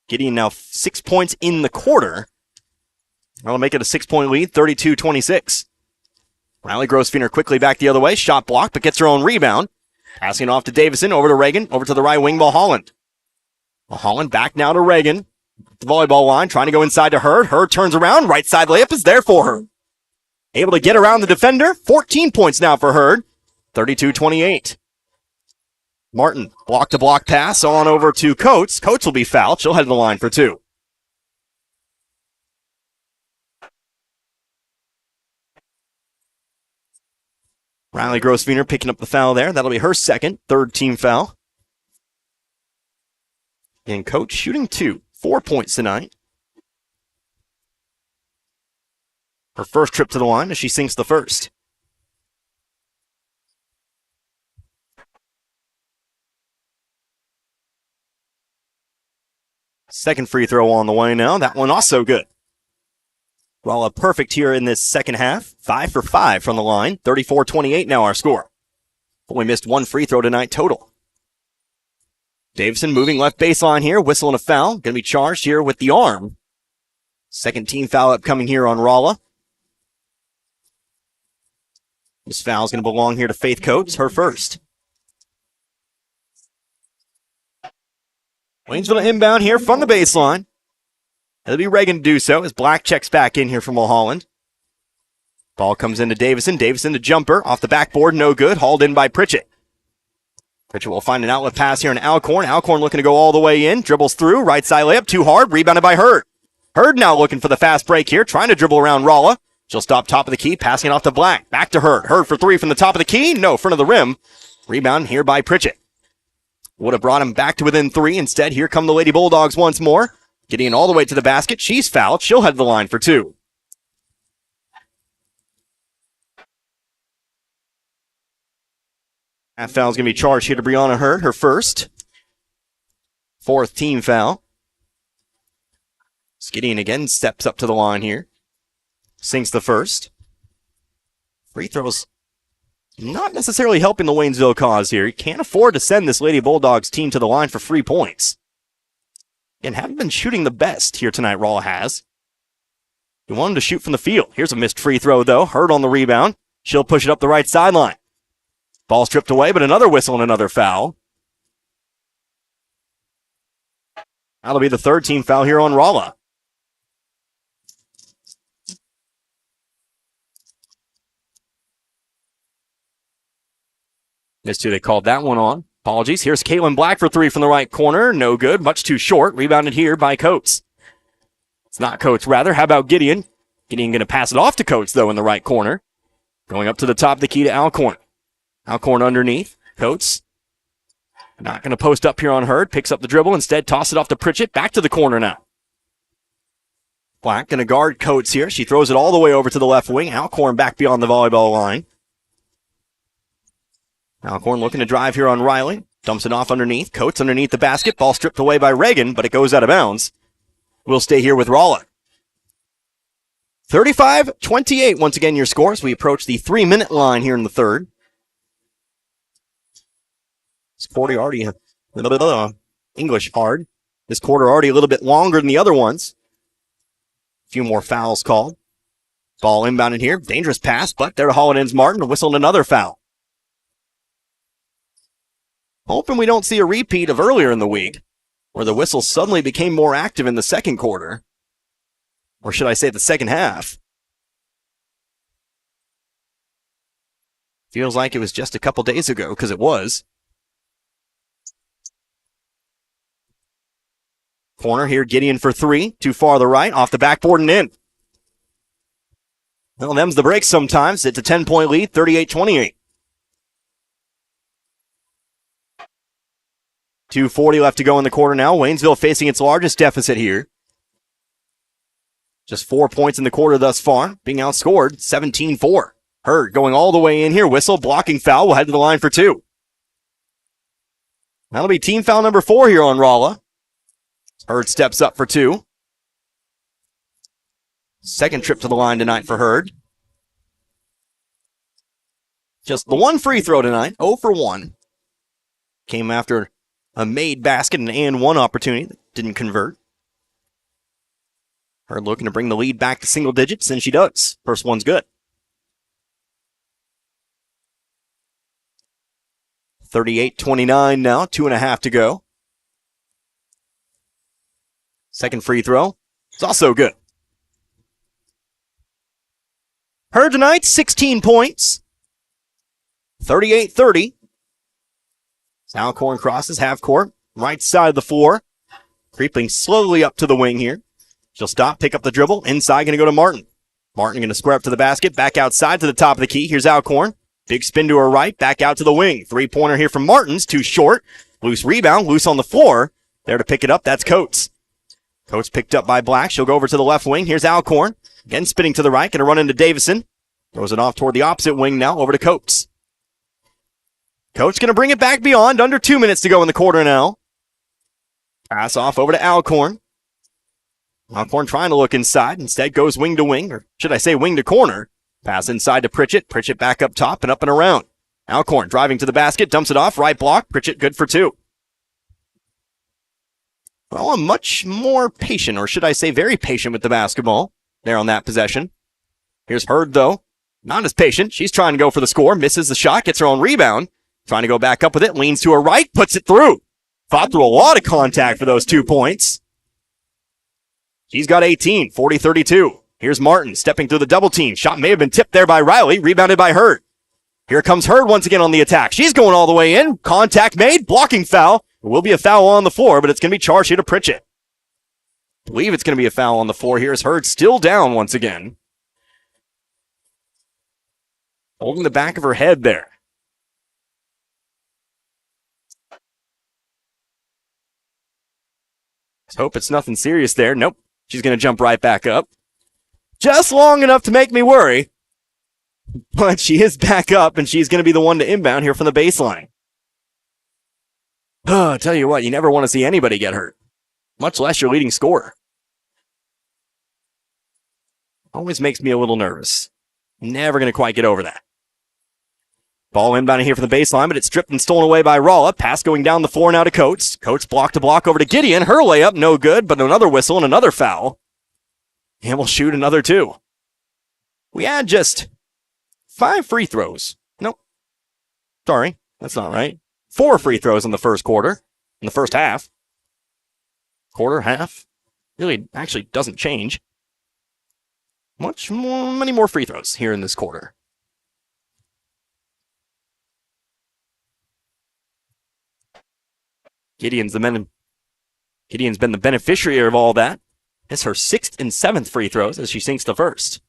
Gideon now 6 points in the quarter. That'll make it a 6-point lead, 32-26. Riley Grosvenor quickly back the other way. Shot blocked, but gets her own rebound. Passing it off to Davison, over to Reagan, over to the right wing, Mulholland. Mulholland back now to Reagan. The volleyball line, trying to go inside to Hurd. Hurd turns around. Right side layup is there for her. Able to get around the defender. 14 points now for Hurd. 32-28. Martin, block-to-block pass on over to Coates. Coates will be fouled. She'll head to the line for 2. Riley Grosvenor picking up the foul there. That'll be her second, third team foul. And Coates shooting 2. 4 points tonight. Her first trip to the line as she sinks the first. Second free throw on the way now. That one also good. Rolla perfect here in this second half. 5 for 5 from the line. 34-28 now our score. Only missed 1 free throw tonight total. Davison moving left baseline here, whistling a foul. Going to be charged here with the arm. Second team foul upcoming here on Rolla. This foul is going to belong here to Faith Coates, her first. Waynesville inbound here from the baseline. It'll be Reagan to do so as Black checks back in here from Mulholland. Ball comes into Davison. Davison to jumper. Off the backboard, no good. Hauled in by Pritchett. Pritchett will find an outlet pass here in Alcorn. Alcorn looking to go all the way in. Dribbles through. Right side layup. Too hard. Rebounded by Hurd. Hurd now looking for the fast break here. Trying to dribble around Rolla. She'll stop top of the key. Passing it off to Black. Back to Hurd. Hurd for 3 from the top of the key. No, front of the rim. Rebound here by Pritchett. Would have brought him back to within 3. Instead, here come the Lady Bulldogs once more. Getting all the way to the basket. She's fouled. She'll head to the line for 2. That foul's going to be charged here to Brianna Hurd, her first. 4th team foul. Gideon again steps up to the line here. Sinks the first. Free throws not necessarily helping the Waynesville cause here. You can't afford to send this Lady Bulldogs team to the line for free points. And haven't been shooting the best here tonight, Rolla has. You want them to shoot from the field. Here's a missed free throw, though. Hurd on the rebound. She'll push it up the right sideline. Ball stripped away, but another whistle and another foul. That'll be the 3rd team foul here on Rolla. Missed who they called that one on. Apologies. Here's Caitlin Black for 3 from the right corner. No good. Much too short. Rebounded here by Coates. It's not Coates, rather. How about Gideon? Gideon going to pass it off to Coates, though, in the right corner. Going up to the top of the key to Alcorn. Alcorn underneath. Coates. Not going to post up here on Hurd. Picks up the dribble. Instead, toss it off to Pritchett. Back to the corner now. Black going to guard Coates here. She throws it all the way over to the left wing. Alcorn back beyond the volleyball line. Alcorn looking to drive here on Riley. Dumps it off underneath. Coates underneath the basket. Ball stripped away by Reagan, but it goes out of bounds. We'll stay here with Rolla. 35-28, once again, your scores. We approach the 3-minute line here in the third. This quarter already, English hard. This quarter already a little bit longer than the other ones. A few more fouls called. Ball inbounded here. Dangerous pass, but there to haul it in's Martin. Whistled another foul. Hoping we don't see a repeat of earlier in the week, where the whistle suddenly became more active in the second quarter. Or should I say the second half. Feels like it was just a couple days ago, because it was. Corner here, Gideon for three. Too far to the right, off the backboard and in. Well, them's the breaks sometimes. It's a 10-point lead, 38-28. 2:40 left to go in the quarter now. Waynesville facing its largest deficit here. Just 4 points in the quarter thus far, being outscored 17-4. Hurd going all the way in here. Whistle, blocking foul. Will head to the line for two. That'll be team foul number 4 here on Rolla. Hurd steps up for two. Second trip to the line tonight for Hurd. Just the one free throw tonight, 0 for 1. Came after a made basket and one opportunity that didn't convert. Hurd looking to bring the lead back to single digits, and she does. First one's good. 38-29 now, 2.5 to go. Second free throw. It's also good. Hurd tonight, 16 points. 38-30. Alcorn crosses half court, right side of the floor. Creeping slowly up to the wing here. She'll stop, pick up the dribble. Inside, going to go to Martin. Martin going to square up to the basket, back outside to the top of the key. Here's Alcorn. Big spin to her right, back out to the wing. Three-pointer here from Martins, too short. Loose rebound, loose on the floor. There to pick it up, that's Coates. Coates picked up by Black. She'll go over to the left wing. Here's Alcorn. Again, spinning to the right, going to run into Davison. Throws it off toward the opposite wing now, over to Coates. Coates going to bring it back beyond. Under 2 minutes to go in the quarter now. Pass off over to Alcorn. Alcorn trying to look inside. Instead goes wing to wing, or should I say wing to corner. Pass inside to Pritchett. Pritchett back up top and up and around. Alcorn driving to the basket, dumps it off. Right block. Pritchett good for two. Well, I'm much more patient, or should I say very patient with the basketball there on that possession. Here's Hurd, though. Not as patient. She's trying to go for the score. Misses the shot. Gets her own rebound. Trying to go back up with it. Leans to her right. Puts it through. Fought through a lot of contact for those 2 points. She's got 18. 40-32. Here's Martin stepping through the double team. Shot may have been tipped there by Riley. Rebounded by Hurd. Here comes Hurd once again on the attack. She's going all the way in. Contact made. Blocking foul. There will be a foul on the floor, but it's going to be charged here to Pritchett. I believe it's going to be a foul on the floor here as Hurd still down once again. Holding the back of her head there. Let's hope it's nothing serious there. Nope. She's going to jump right back up. Just long enough to make me worry. But she is back up, and she's going to be the one to inbound here from the baseline. I tell you what, you never want to see anybody get hurt, much less your leading scorer. Always makes me a little nervous. Never going to quite get over that. Ball inbounding here from the baseline, but it's stripped and stolen away by Rolla. Pass going down the floor now to Coates. Coates block to block over to Gideon. Her layup, no good, but another whistle and another foul. And we'll shoot another 2. We had just 5 free throws. Nope. Sorry, that's not right. 4 free throws in the first quarter, in the first half. Quarter, half, really actually doesn't change. Many more free throws here in this quarter. Gideon's been the beneficiary of all that. It's her 6th and 7th free throws as she sinks the first.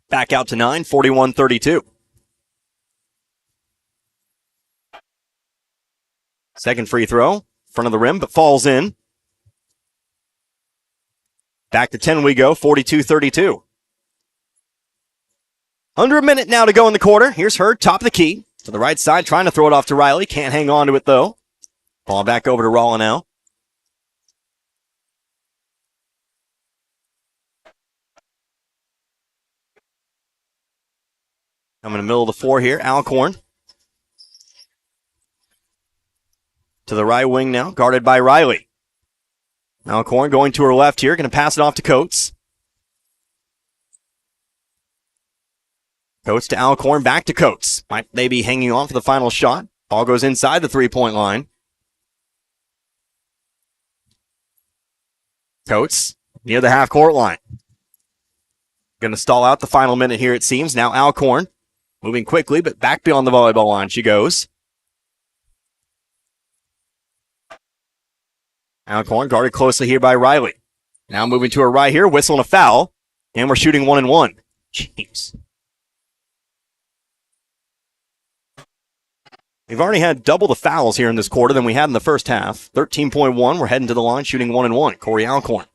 Back out to 9, 41-32. Second free throw, front of the rim, but falls in. Back to 10 we go, 42-32. Under a minute now to go in the quarter. Here's Hurd, top of the key. To the right side, trying to throw it off to Riley. Can't hang on to it, though. Ball back over to Rolla now. I'm in the middle of the floor here. Alcorn. To the right wing now, guarded by Riley. Alcorn going to her left here, going to pass it off to Coates. Coates to Alcorn, back to Coates. Might they be hanging on for the final shot? Ball goes inside the three-point line. Coates near the half-court line. Going to stall out the final minute here, it seems. Now Alcorn Moving quickly, but back beyond the volleyball line she goes. Alcorn guarded closely here by Riley. Now moving to her right here, whistle and a foul. And we're shooting 1-1. Jeez. We've already had double the fouls here in this quarter than we had in the first half. 13.1. We're heading to the line, shooting 1-1. Corey Alcorn.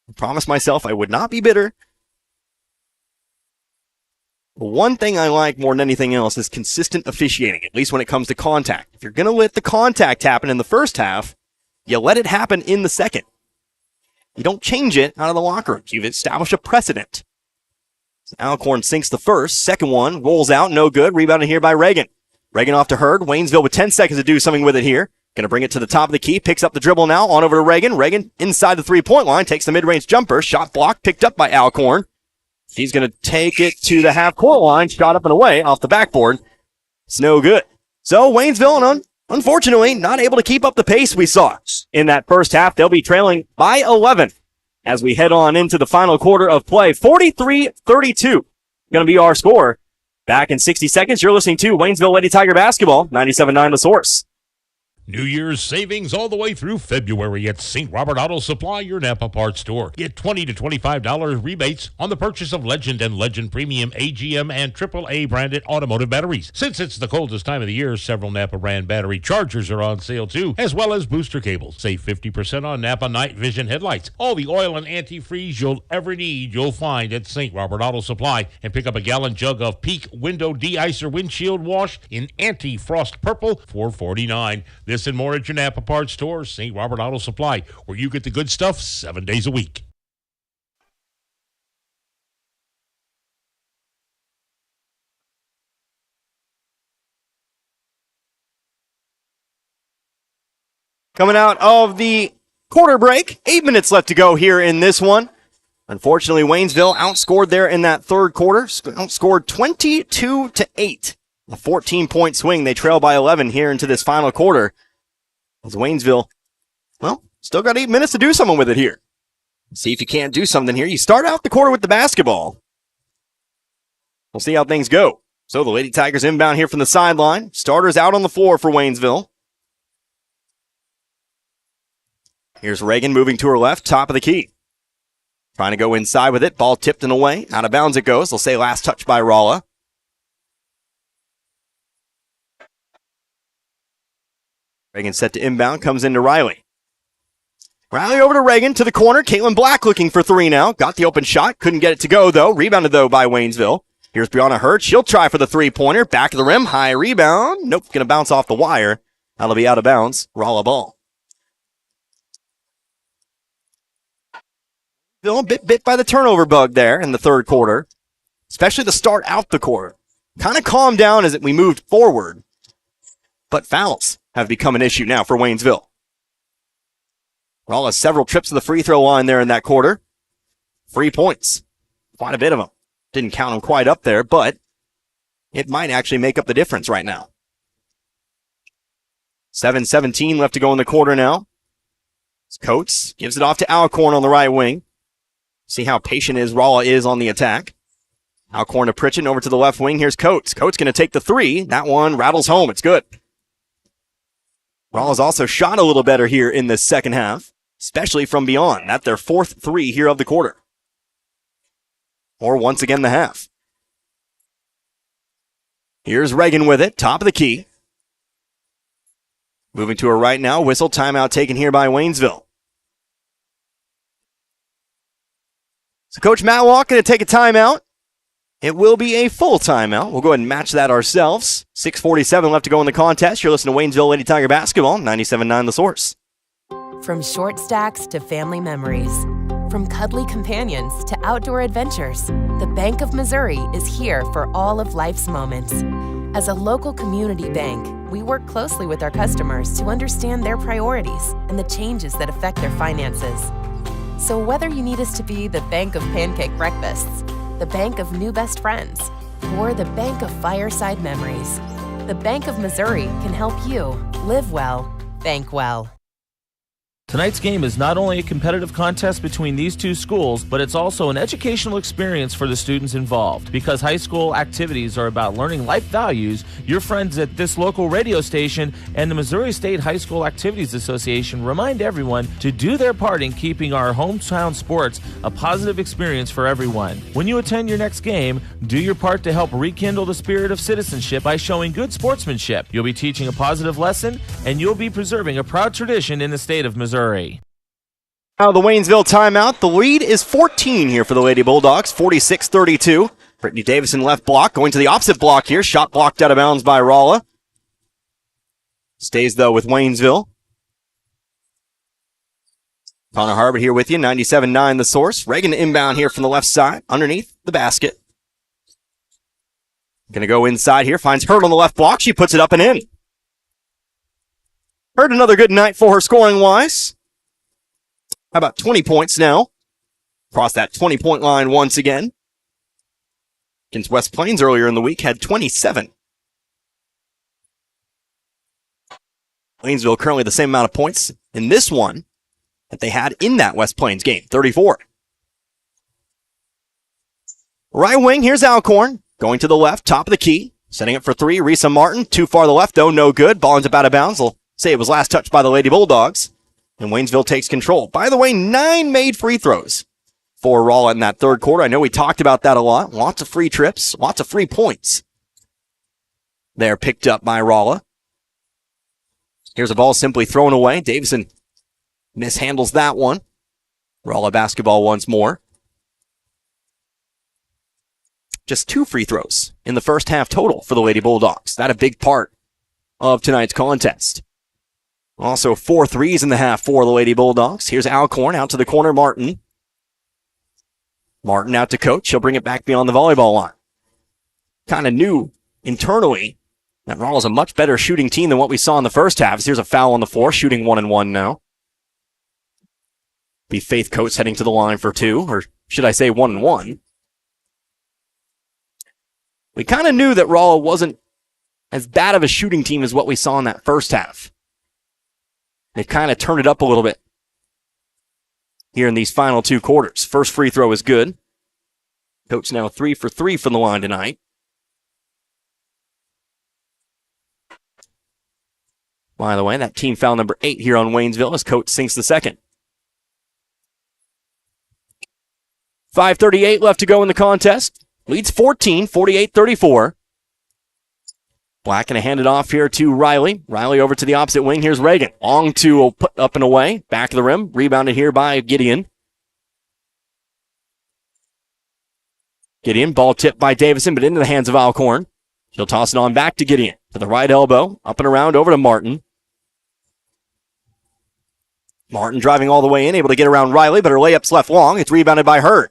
I promised myself I would not be bitter. But one thing I like more than anything else is consistent officiating, at least when it comes to contact. If you're going to let the contact happen in the first half, you let it happen in the second. You don't change it out of the locker rooms. You've established a precedent. Alcorn sinks the first. Second one rolls out. No good. Rebounded here by Reagan. Reagan off to Hurd. Waynesville with 10 seconds to do something with it here. Going to bring it to the top of the key. Picks up the dribble now. On over to Reagan. Reagan inside the three-point line. Takes the mid-range jumper. Shot blocked. Picked up by Alcorn. He's going to take it to the half-court line. Shot up and away off the backboard. It's no good. So Waynesville, unfortunately, not able to keep up the pace we saw in that first half. They'll be trailing by 11. As we head on into the final quarter of play. 43-32 going to be our score. Back in 60 seconds, you're listening to Waynesville Lady Tiger Basketball, 97.9 The Source. New Year's savings all the way through February at St. Robert Auto Supply, your Napa parts store. Get $20 to $25 rebates on the purchase of Legend and Legend Premium AGM and AAA branded automotive batteries. Since it's the coldest time of the year, several Napa brand battery chargers are on sale too, as well as booster cables. Save 50% on Napa night vision headlights. All the oil and antifreeze you'll ever need, you'll find at St. Robert Auto Supply. And pick up a gallon jug of Peak Window De-Icer Windshield Wash in anti-frost purple for $4.49. This and more at your Napa parts store, St. Robert Auto Supply, where you get the good stuff 7 days a week. Coming out of the quarter break, 8 minutes left to go here in this one. Unfortunately, Waynesville outscored there in that third quarter, outscored 22-8. A 14-point swing. They trail by 11 here into this final quarter. As Waynesville, still got 8 minutes to do something with it here. See if you can't do something here. You start out the quarter with the basketball. We'll see how things go. So the Lady Tigers inbound here from the sideline. Starters out on the floor for Waynesville. Here's Reagan moving to her left, top of the key. Trying to go inside with it. Ball tipped and away. Out of bounds it goes. They'll say last touch by Rolla. Reagan set to inbound, comes into Riley. Riley over to Reagan, to the corner. Caitlin Black looking for three now. Got the open shot, couldn't get it to go though. Rebounded though by Waynesville. Here's Brianna Hurd. She'll try for the three-pointer. Back of the rim, high rebound. Nope, gonna bounce off the wire. That'll be out of bounds. Rolla ball. Still a bit by the turnover bug there in the third quarter. Especially to start out the quarter. Kind of calmed down as we moved forward. But fouls have become an issue now for Waynesville. Rolla several trips to the free throw line there in that quarter. 3 points. Quite a bit of them. Didn't count them quite up there, but it might actually make up the difference right now. 7:17 left to go in the quarter now. Coates gives it off to Alcorn on the right wing. See how patient Rolla is on the attack. Alcorn to Pritchett over to the left wing. Here's Coates. Coates going to take the three. That one rattles home. It's good. Rolla's also shot a little better here in the second half, especially from beyond. That's their fourth three here of the quarter. Or once again the half. Here's Reagan with it, top of the key. Moving to her right now, whistle, timeout taken here by Waynesville. So Coach Matlock going to take a timeout. It will be a full timeout. We'll go ahead and match that ourselves. 6:47 left to go in the contest. You're listening to Waynesville Lady Tiger Basketball, 97.9 The Source. From short stacks to family memories, from cuddly companions to outdoor adventures, the Bank of Missouri is here for all of life's moments. As a local community bank, we work closely with our customers to understand their priorities and the changes that affect their finances. So whether you need us to be the bank of pancake breakfasts, the bank of new best friends, or the bank of fireside memories, the Bank of Missouri can help you live well, bank well. Tonight's game is not only a competitive contest between these two schools, but it's also an educational experience for the students involved. Because high school activities are about learning life values, your friends at this local radio station and the Missouri State High School Activities Association remind everyone to do their part in keeping our hometown sports a positive experience for everyone. When you attend your next game, do your part to help rekindle the spirit of citizenship by showing good sportsmanship. You'll be teaching a positive lesson, and you'll be preserving a proud tradition in the state of Missouri. Out of the Waynesville timeout, the lead is 14 here for the Lady Bulldogs, 46-32. Brittany Davison left block, going to the opposite block here. Shot blocked out of bounds by Rolla. Stays, though, with Waynesville. Connor Harbert here with you, 97.9 the source. Reagan inbound here from the left side, underneath the basket. Going to go inside here, finds Hurd on the left block. She puts it up and in. Hurd, another good night for her scoring-wise. How about 20 points now? Crossed that 20-point line once again. Against West Plains earlier in the week, had 27. Waynesville currently the same amount of points in this one that they had in that West Plains game, 34. Right wing, here's Alcorn. Going to the left, top of the key. Setting it for three, Risa Martin. Too far to the left, though, no good. Ball ends up out of bounds. They'll say it was last touched by the Lady Bulldogs. And Waynesville takes control. By the way, 9 made free throws for Rolla in that third quarter. I know we talked about that a lot. Lots of free trips, lots of free points. They're picked up by Rolla. Here's a ball simply thrown away. Davison mishandles that one. Rolla basketball once more. Just 2 free throws in the first half total for the Lady Bulldogs. That a big part of tonight's contest. Also 4 threes in the half for the Lady Bulldogs. Here's Alcorn out to the corner, Martin. Martin out to coach. He'll bring it back beyond the volleyball line. Kind of knew internally that Rolla's a much better shooting team than what we saw in the first half. Here's a foul on the floor, shooting 1-1 now. Be Faith Coates heading to the line for 2, or should I say 1-1. We kind of knew that Rolla wasn't as bad of a shooting team as what we saw in that first half. They've kind of turned it up a little bit here in these final 2 quarters. First free throw is good. Coach now 3 for 3 from the line tonight. By the way, that team foul number 8 here on Waynesville as Coach sinks the second. 5:38 left to go in the contest. Leads 14, 48-34. Black going to hand it off here to Riley. Riley over to the opposite wing. Here's Reagan. Long to put up and away. Back of the rim. Rebounded here by Gideon. Gideon, ball tipped by Davison, but into the hands of Alcorn. She'll toss it on back to Gideon. To the right elbow. Up and around over to Martin. Martin driving all the way in. Able to get around Riley, but her layup's left long. It's rebounded by Hurd.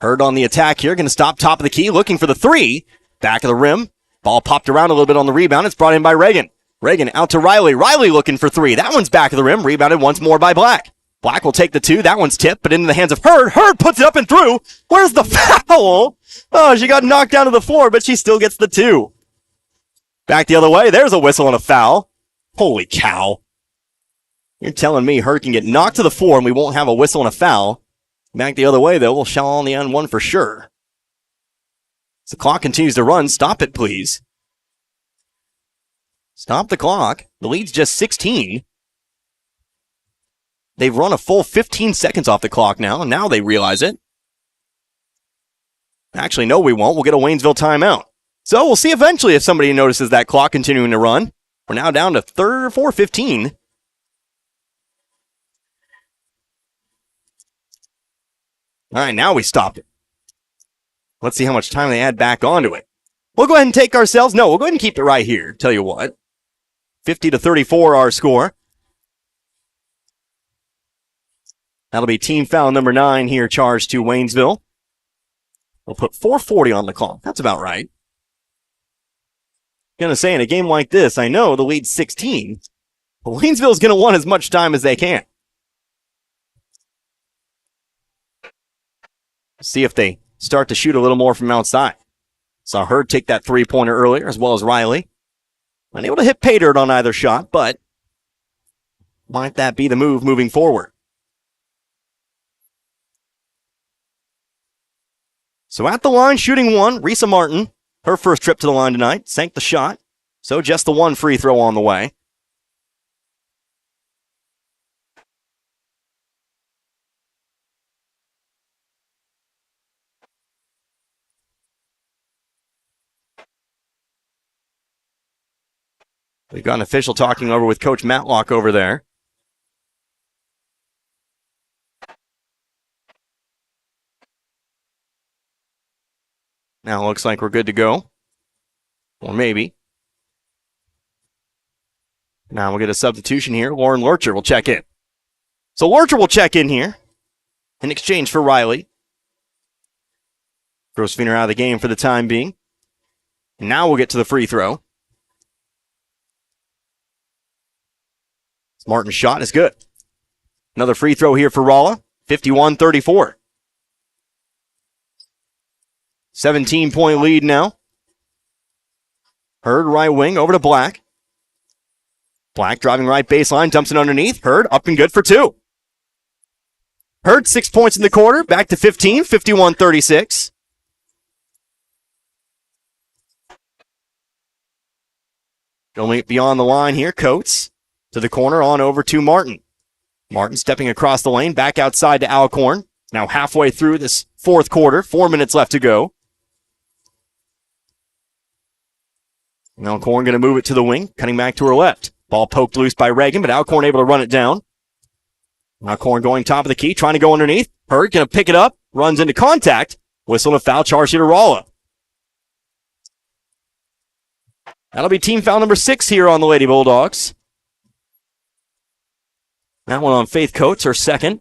Hurd on the attack here. Going to stop top of the key. Looking for the 3. Back of the rim. Ball popped around a little bit on the rebound. It's brought in by Reagan. Reagan out to Riley. Riley looking for 3. That one's back of the rim. Rebounded once more by Black. Black will take the 2. That one's tipped, but into the hands of Hurd. Hurd puts it up and through. Where's the foul? Oh, she got knocked down to the floor, but she still gets the 2. Back the other way. There's a whistle and a foul. Holy cow. You're telling me Hurd can get knocked to the floor and we won't have a whistle and a foul. Back the other way, though. We'll shell on the end one for sure. As the clock continues to run, stop it, please. Stop the clock. The lead's just 16. They've run a full 15 seconds off the clock now, and now they realize it. Actually, no, we won't. We'll get a Waynesville timeout. So we'll see eventually if somebody notices that clock continuing to run. We're now down to 4:15. All right, now we stop it. Let's see how much time they add back onto it. We'll go ahead and take ourselves. No, we'll go ahead and keep it right here. Tell you what. 50-34 our score. That'll be team foul number 9 here charged to Waynesville. We'll put 4:40 on the clock. That's about right. Gonna say in a game like this, I know the lead's 16, but Waynesville's gonna want as much time as they can. See if they start to shoot a little more from outside. Saw Hurd take that 3-pointer earlier, as well as Riley. Unable to hit pay dirt on either shot, but Might that be the move moving forward? So at the line, shooting one, Risa Martin. Her first trip to the line tonight. Sank the shot. So just the one free throw on the way. We've got an official talking over with Coach Matlock over there. Now it looks like we're good to go. Or maybe. Now we'll get a substitution here. Lauren Lurcher will check in. So Lurcher will check in here in exchange for Riley. Grosvenor out of the game for the time being. And now we'll get to the free throw. Martin's shot is good. Another free throw here for Rolla. 51-34. 17-point lead now. Hurd right wing over to Black. Black driving right baseline, dumps it underneath. Hurd up and good for two. Hurd 6 points in the quarter, back to 15, 51-36. Going beyond the line here, Coates to the corner, on over to Martin. Martin stepping across the lane, back outside to Alcorn. Now halfway through this fourth quarter, 4 minutes left to go. Alcorn going to move it to the wing, cutting back to her left. Ball poked loose by Reagan, but Alcorn able to run it down. Alcorn going top of the key, trying to go underneath. Hurd going to pick it up, runs into contact. Whistle and a foul charge here to Rolla. That'll be team foul number 6 here on the Lady Bulldogs. That one on Faith Coates, her second.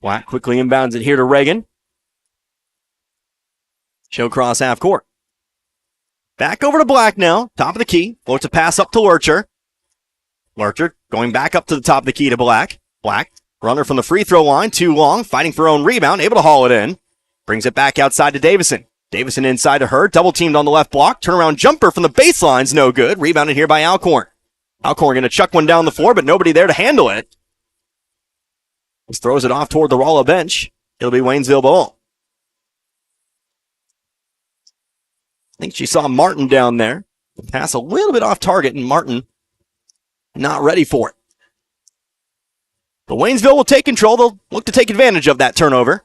Black quickly inbounds it here to Reagan. She'll cross half court. Back over to Black now. Top of the key. Floats a pass up to Lurcher. Lurcher going back up to the top of the key to Black. Black, runner from the free throw line. Too long. Fighting for her own rebound. Able to haul it in. Brings it back outside to Davison. Davison inside to her. Double teamed on the left block. Turnaround jumper from the baseline's no good. Rebounded here by Alcorn. Alcorn going to chuck one down the floor, but nobody there to handle it. Just throws it off toward the Rolla bench. It'll be Waynesville ball. I think she saw Martin down there. The pass a little bit off target, and Martin not ready for it. But Waynesville will take control. They'll look to take advantage of that turnover.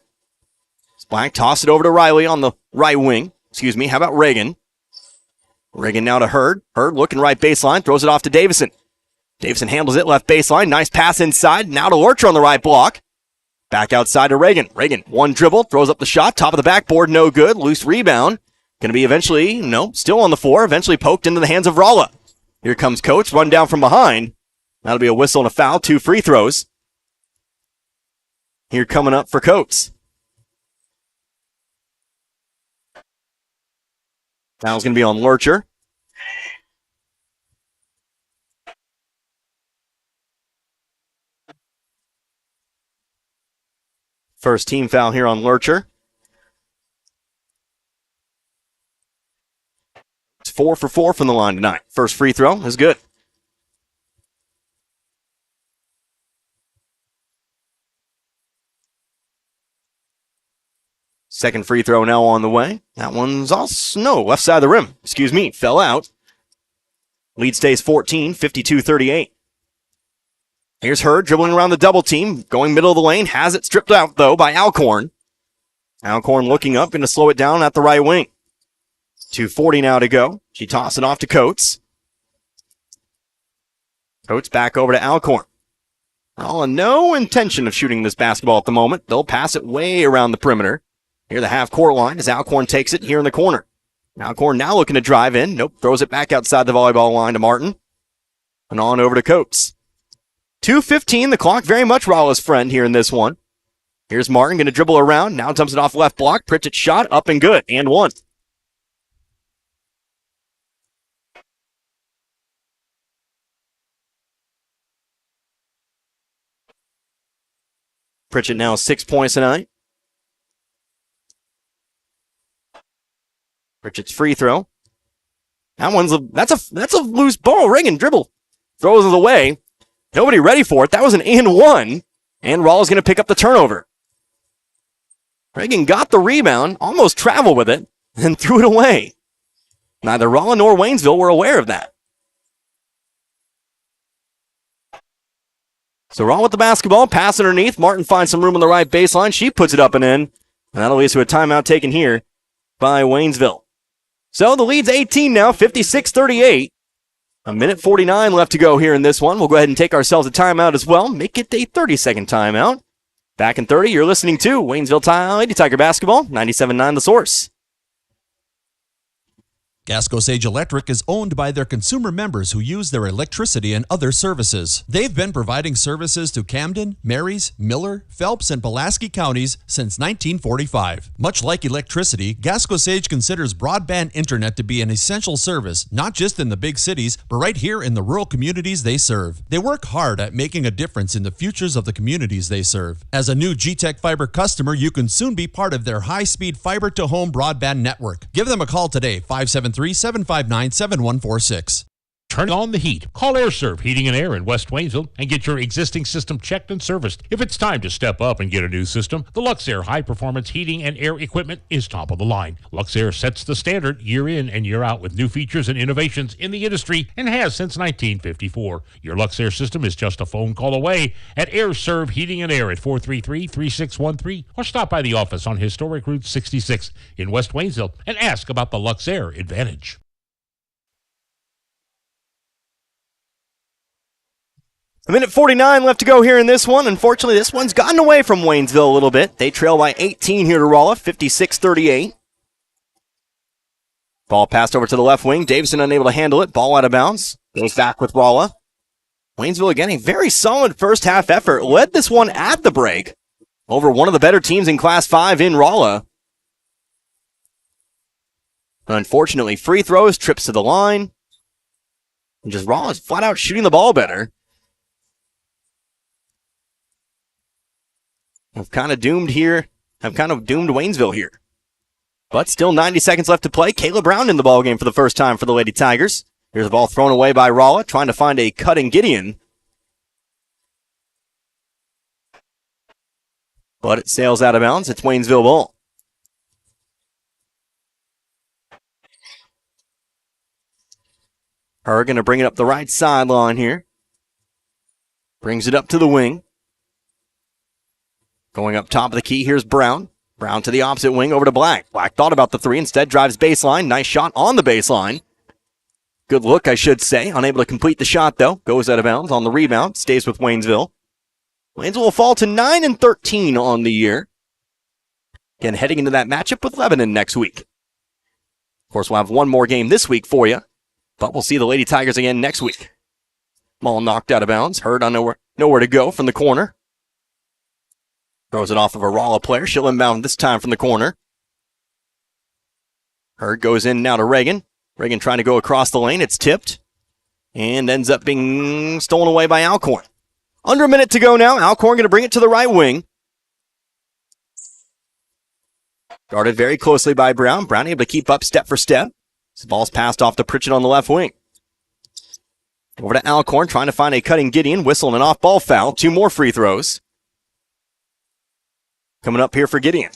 Black toss it over to Riley on the right wing. How about Reagan? Reagan now to Hurd. Hurd looking right baseline. Throws it off to Davison. Davison handles it left baseline. Nice pass inside. Now to Lurcher on the right block. Back outside to Reagan. Reagan, one dribble. Throws up the shot. Top of the backboard. No good. Loose rebound. Going to be eventually, still on the floor. Eventually poked into the hands of Rolla. Here comes Coates. Run down from behind. That'll be a whistle and a foul. 2 free throws. Here coming up for Coates. Foul's going to be on Lurcher. First team foul here on Lurcher. It's 4 for 4 from the line tonight. First free throw is good. Second free throw now on the way. That one's also, left side of the rim. Fell out. Lead stays 14, 52-38. Here's Hurd dribbling around the double team, going middle of the lane. Has it stripped out, though, by Alcorn. Alcorn looking up and to slow it down at the right wing. 2:40 now to go. She tosses it off to Coates. Coates back over to Alcorn. No intention of shooting this basketball at the moment. They'll pass it way around the perimeter. Near the half-court line as Alcorn takes it here in the corner. Alcorn now looking to drive in. Nope, throws it back outside the volleyball line to Martin. And on over to Coates. 2:15, the clock very much Rolla's friend here in this one. Here's Martin going to dribble around. Now dumps it off left block. Pritchett shot up and good. And one. Pritchett now 6 points tonight. Pritchett's free throw. That's a loose ball. Reagan dribble. Throws it away. Nobody ready for it. That was an and one. And Rolla's going to pick up the turnover. Reagan got the rebound, almost traveled with it, and threw it away. Neither Rolla nor Waynesville were aware of that. So Rolla with the basketball, pass underneath. Martin finds some room on the right baseline. She puts it up and in. And that'll lead to a timeout taken here by Waynesville. So the lead's 18 now, 56-38. A minute 49 left to go here in this one. We'll go ahead and take ourselves a timeout as well. Make it a 30-second timeout. Back in 30, you're listening to Waynesville Lady Tiger Basketball, 97.9 The Source. Gasco Sage Electric is owned by their consumer members who use their electricity and other services. They've been providing services to Camden, Marys, Miller, Phelps, and Pulaski counties since 1945. Much like electricity, Gasco Sage considers broadband internet to be an essential service, not just in the big cities, but right here in the rural communities they serve. They work hard at making a difference in the futures of the communities they serve. As a new G-Tech Fiber customer, you can soon be part of their high-speed fiber-to-home broadband network. Give them a call today, 573-759-7146. Turn on the heat. Call AirServe Heating and Air in West Waynesville and get your existing system checked and serviced. If it's time to step up and get a new system, the Luxair high-performance heating and air equipment is top of the line. Luxair sets the standard year in and year out with new features and innovations in the industry and has since 1954. Your Luxair system is just a phone call away at AirServe Heating and Air at 433-3613 or stop by the office on Historic Route 66 in West Waynesville and ask about the Luxair Advantage. A minute 49 left to go here in this one. Unfortunately, this one's gotten away from Waynesville a little bit. They trail by 18 here to Rolla, 56-38. Ball passed over to the left wing. Davison unable to handle it. Ball out of bounds. Goes back with Rolla. Waynesville again, a very solid first half effort. Led this one at the break over one of the better teams in Class 5 in Rolla. Unfortunately, free throws, trips to the line. And just Rolla's flat out shooting the ball better. I've kind of doomed Waynesville here. But still 90 seconds left to play. Kayla Brown in the ballgame for the first time for the Lady Tigers. Here's the ball thrown away by Rolla, trying to find a cutting Gideon. But it sails out of bounds. It's Waynesville ball. Her going to bring it up the right sideline here. Brings it up to the wing. Going up top of the key, here's Brown. Brown to the opposite wing, over to Black. Black thought about the three, instead drives baseline. Nice shot on the baseline. Good look, I should say. Unable to complete the shot, though. Goes out of bounds on the rebound. Stays with Waynesville. Waynesville will fall to 9-13 on the year. Again, heading into that matchup with Lebanon next week. Of course, we'll have one more game this week for you, but we'll see the Lady Tigers again next week. Ball knocked out of bounds. Hurd on nowhere to go from the corner. Throws it off of a Rolla player. She'll inbound this time from the corner. Hurd goes in now to Reagan. Reagan trying to go across the lane. It's tipped. And ends up being stolen away by Alcorn. Under a minute to go now. Alcorn going to bring it to the right wing. Guarded very closely by Brown. Brown able to keep up step for step. This ball's passed off to Pritchett on the left wing. Over to Alcorn trying to find a cutting Gideon. Whistle and an off-ball foul. Two more free throws coming up here for Gideon.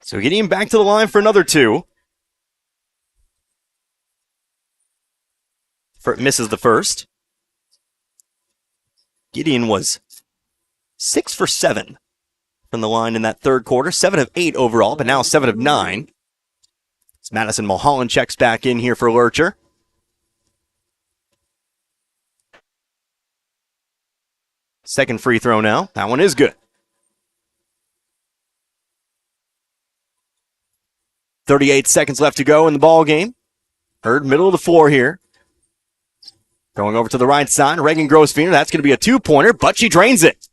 So Gideon back to the line for another two. Misses the first. Gideon was 6 for 7 from the line in that third quarter. 7 of 8 overall, but now 7 of 9. As Madison Mulholland checks back in here for Lurcher. Second free throw now. That one is good. 38 seconds left to go in the ball game. Hurd middle of the floor here. Going over to the right side, Reagan Grossfener. That's going to be a two-pointer, but she drains it.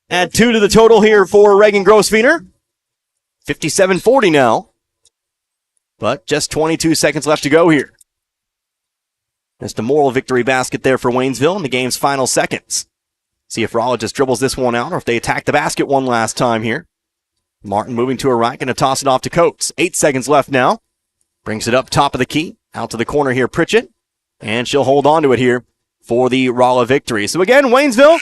Add 2 to the total here for Reagan Grossfener. 57-40 now. but just 22 seconds left to go here. Just a moral victory basket there for Waynesville in the game's final seconds. See if Rolla just dribbles this one out or if they attack the basket one last time here. Martin moving to her right, going to toss it off to Coates. 8 seconds left now. Brings it up top of the key. Out to the corner here, Pritchett. And she'll hold on to it here for the Rolla victory. So again, Waynesville,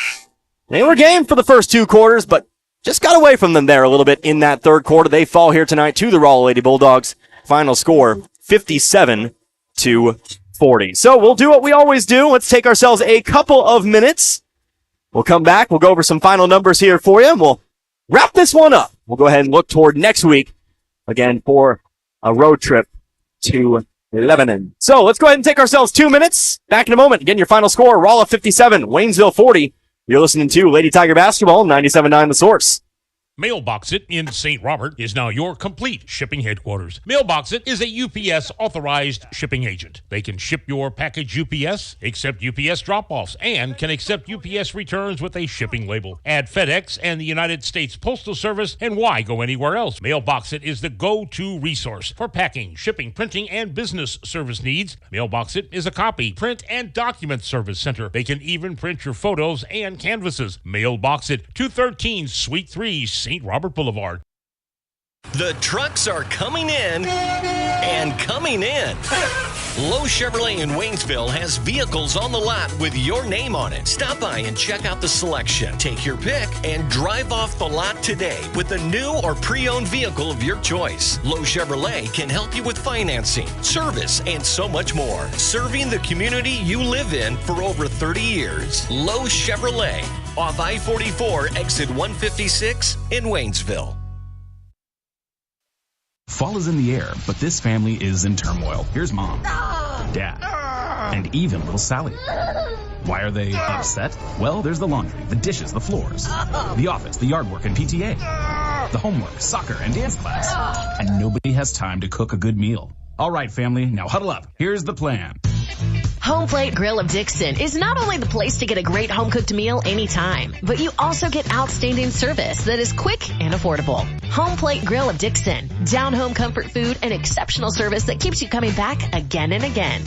they were game for the first 2 quarters, but just got away from them there a little bit in that third quarter. They fall here tonight to the Rolla Lady Bulldogs. Final score, 57-40. So we'll do what we always do. Let's take ourselves a couple of minutes. We'll come back. We'll go over some final numbers here for you, and we'll wrap this one up. We'll go ahead and look toward next week, again, for a road trip to Lebanon. So let's go ahead and take ourselves 2 minutes. Back in a moment. Again, your final score, Rolla 57, Waynesville 40. You're listening to Lady Tiger Basketball, 97.9 The Source. Mailbox It in St. Robert is now your complete shipping headquarters. Mailbox It is a UPS authorized shipping agent. They can ship your package UPS, accept UPS drop-offs, and can accept UPS returns with a shipping label. Add FedEx and the United States Postal Service, and why go anywhere else? Mailbox It is the go-to resource for packing, shipping, printing, and business service needs. Mailbox It is a copy, print, and document service center. They can even print your photos and canvases. Mailbox It, 213 Suite 3, St. Robert Boulevard. The trucks are coming in and coming in. Lowe Chevrolet in Waynesville has vehicles on the lot with your name on it. Stop by and check out the selection. Take your pick and drive off the lot today with a new or pre-owned vehicle of your choice. Lowe Chevrolet can help you with financing, service, and so much more. Serving the community you live in for over 30 years. Lowe Chevrolet off I-44, exit 156 in Waynesville. Fall is in the air, but this family is in turmoil. Here's Mom, Dad, and even little Sally. Why are they upset? Well, there's the laundry, the dishes, the floors, the office, the yard work and PTA, the homework, soccer, and dance class. And nobody has time to cook a good meal. All right, family, now huddle up. Here's the plan. Home Plate Grill of Dixon is not only the place to get a great home-cooked meal anytime, but you also get outstanding service that is quick and affordable. Home Plate Grill of Dixon, down-home comfort food and exceptional service that keeps you coming back again and again.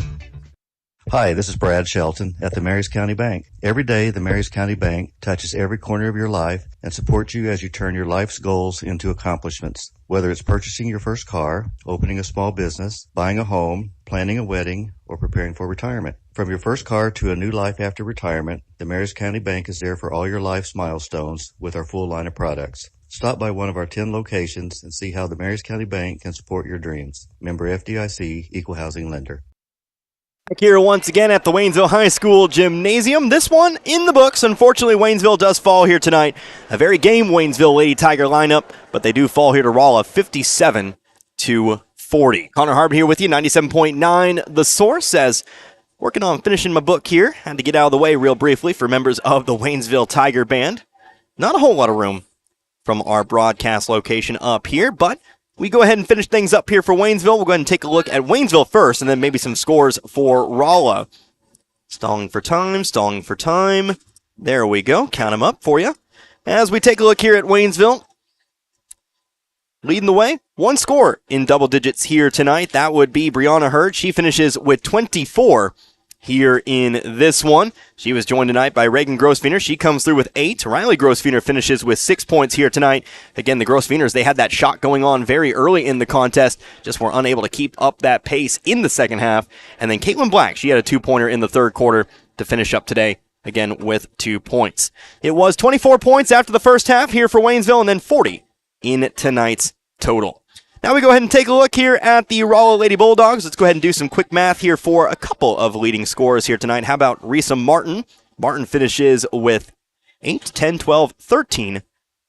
Hi, this is Brad Shelton at the Marys County Bank. Every day, the Marys County Bank touches every corner of your life and supports you as you turn your life's goals into accomplishments. Whether it's purchasing your first car, opening a small business, buying a home, planning a wedding, or preparing for retirement. From your first car to a new life after retirement, the Marys County Bank is there for all your life's milestones with our full line of products. Stop by one of our 10 locations and see how the Marys County Bank can support your dreams. Member FDIC, Equal Housing Lender. Back here once again at the Waynesville High School Gymnasium. This one in the books. Unfortunately, Waynesville does fall here tonight. A very game Waynesville Lady Tiger lineup, but they do fall here to Rolla 57-40. Connor Harbin here with you, 97.9 The Source, as working on finishing my book here. Had to get out of the way real briefly for members of the Waynesville Tiger Band. Not a whole lot of room from our broadcast location up here, but we go ahead and finish things up here for Waynesville. We'll go ahead and take a look at Waynesville first, and then maybe some scores for Rolla. Stalling for time. There we go. Count them up for you. As we take a look here at Waynesville, leading the way, one score in double digits here tonight. That would be Brianna Hurd. She finishes with 24 here in this one. She was joined tonight by Reagan Grosvenor. She comes through with 8. Riley Grosvenor finishes with 6 points here tonight. Again, the Grosvenors, they had that shot going on very early in the contest, just were unable to keep up that pace in the second half. And then Caitlin Black, she had a 2-pointer in the third quarter to finish up today, again with 2 points. It was 24 points after the first half here for Waynesville, and then 40 in tonight's total. Now we go ahead and take a look here at the Rolla Lady Bulldogs. Let's go ahead and do some quick math here for a couple of leading scorers here tonight. How about Risa Martin? Martin finishes with 8, 10, 12, 13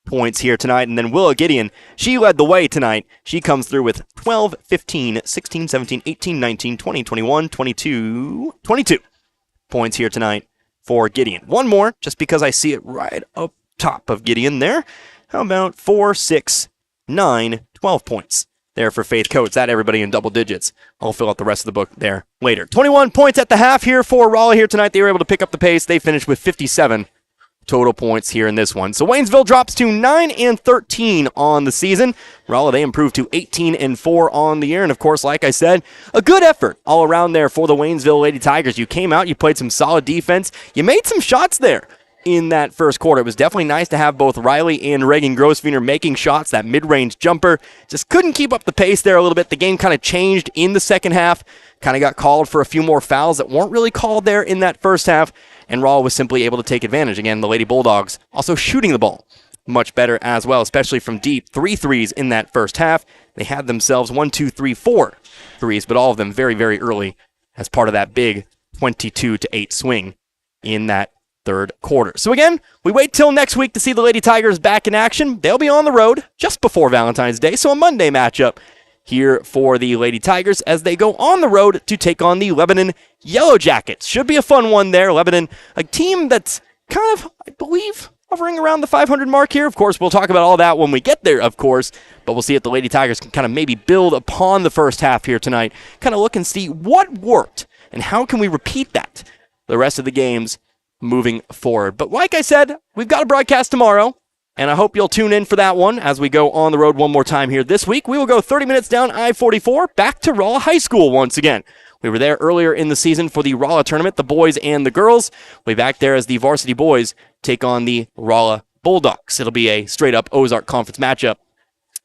points here tonight. And then Willa Gideon, she led the way tonight. She comes through with 12, 15, 16, 17, 18, 19, 20, 21, 22 points here tonight for Gideon. One more, just because I see it right up top of Gideon there. How about 4, 6, 9, 12 points there for Faith Coates. That everybody in double digits. I'll fill out the rest of the book there later. 21 points at the half here for Rolla here tonight. They were able to pick up the pace. They finished with 57-40. total points here in this one. So Waynesville drops to 9-13 on the season. Rolla, they improved to 18-4 on the year. And of course, like I said, a good effort all around there for the Waynesville Lady Tigers. You came out, you played some solid defense. You made some shots there in that first quarter. It was definitely nice to have both Riley and Reagan Grosvenor making shots. That mid-range jumper just couldn't keep up the pace there a little bit. The game kind of changed in the second half. Kind of got called for a few more fouls that weren't really called there in that first half. And Rolla was simply able to take advantage. Again, the Lady Bulldogs also shooting the ball much better as well, especially from deep. 3 threes in that first half. They had themselves 4 threes, but all of them very, very early as part of that big 22-8 swing in that third quarter. So again, we wait till next week to see the Lady Tigers back in action. They'll be on the road just before Valentine's Day, so a Monday matchup here for the Lady Tigers as they go on the road to take on the Lebanon Yellow Jackets. Should be a fun one there. Lebanon, a team that's kind of, I believe, hovering around the 500 mark here. Of course, we'll talk about all that when we get there, of course, but we'll see if the Lady Tigers can kind of maybe build upon the first half here tonight, kind of look and see what worked and how can we repeat that the rest of the games moving forward. But like I said, we've got a broadcast tomorrow, and I hope you'll tune in for that one as we go on the road one more time here this week. We will go 30 minutes down I-44 back to Rolla High School once again. We were there earlier in the season for the Rolla tournament, the boys and the girls. We'll be back there as the varsity boys take on the Rolla Bulldogs. It'll be a straight-up Ozark Conference matchup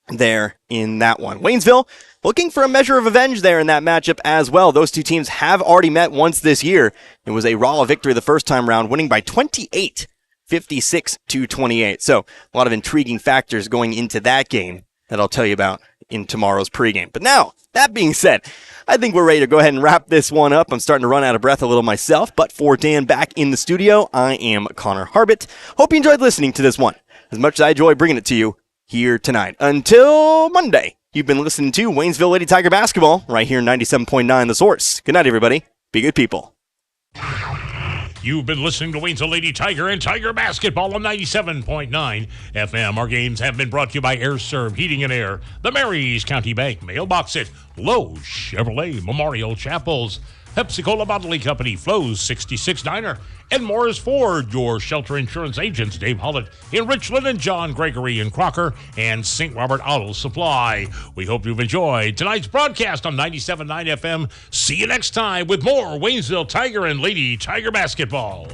there in that one. Waynesville looking for a measure of revenge there in that matchup as well. Those two teams have already met once this year. It was a Rolla victory the first time round, winning by 28, 56-28. So a lot of intriguing factors going into that game that I'll tell you about in tomorrow's pregame. But now, that being said, I think we're ready to go ahead and wrap this one up. I'm starting to run out of breath a little myself, but for Dan back in the studio, I am Connor Harbit. Hope you enjoyed listening to this one as much as I enjoy bringing it to you here tonight. Until Monday, you've been listening to Waynesville Lady Tiger Basketball right here 97.9 The Source. Good night, everybody. Be good people. You've been listening to Waynesville Lady Tiger and Tiger Basketball on 97.9 FM. Our games have been brought to you by Air Serv Heating and Air, the Marys County Bank, Mailbox It, Lowe's Chevrolet Memorial Chapels, Pepsi-Cola Bottling Company, Flo's 66 Diner, and Morris Ford, your shelter insurance agents, Dave Hollett in Richland and John Gregory in Crocker, and St. Robert Auto Supply. We hope you've enjoyed tonight's broadcast on 97.9 FM. See you next time with more Waynesville Tiger and Lady Tiger Basketball.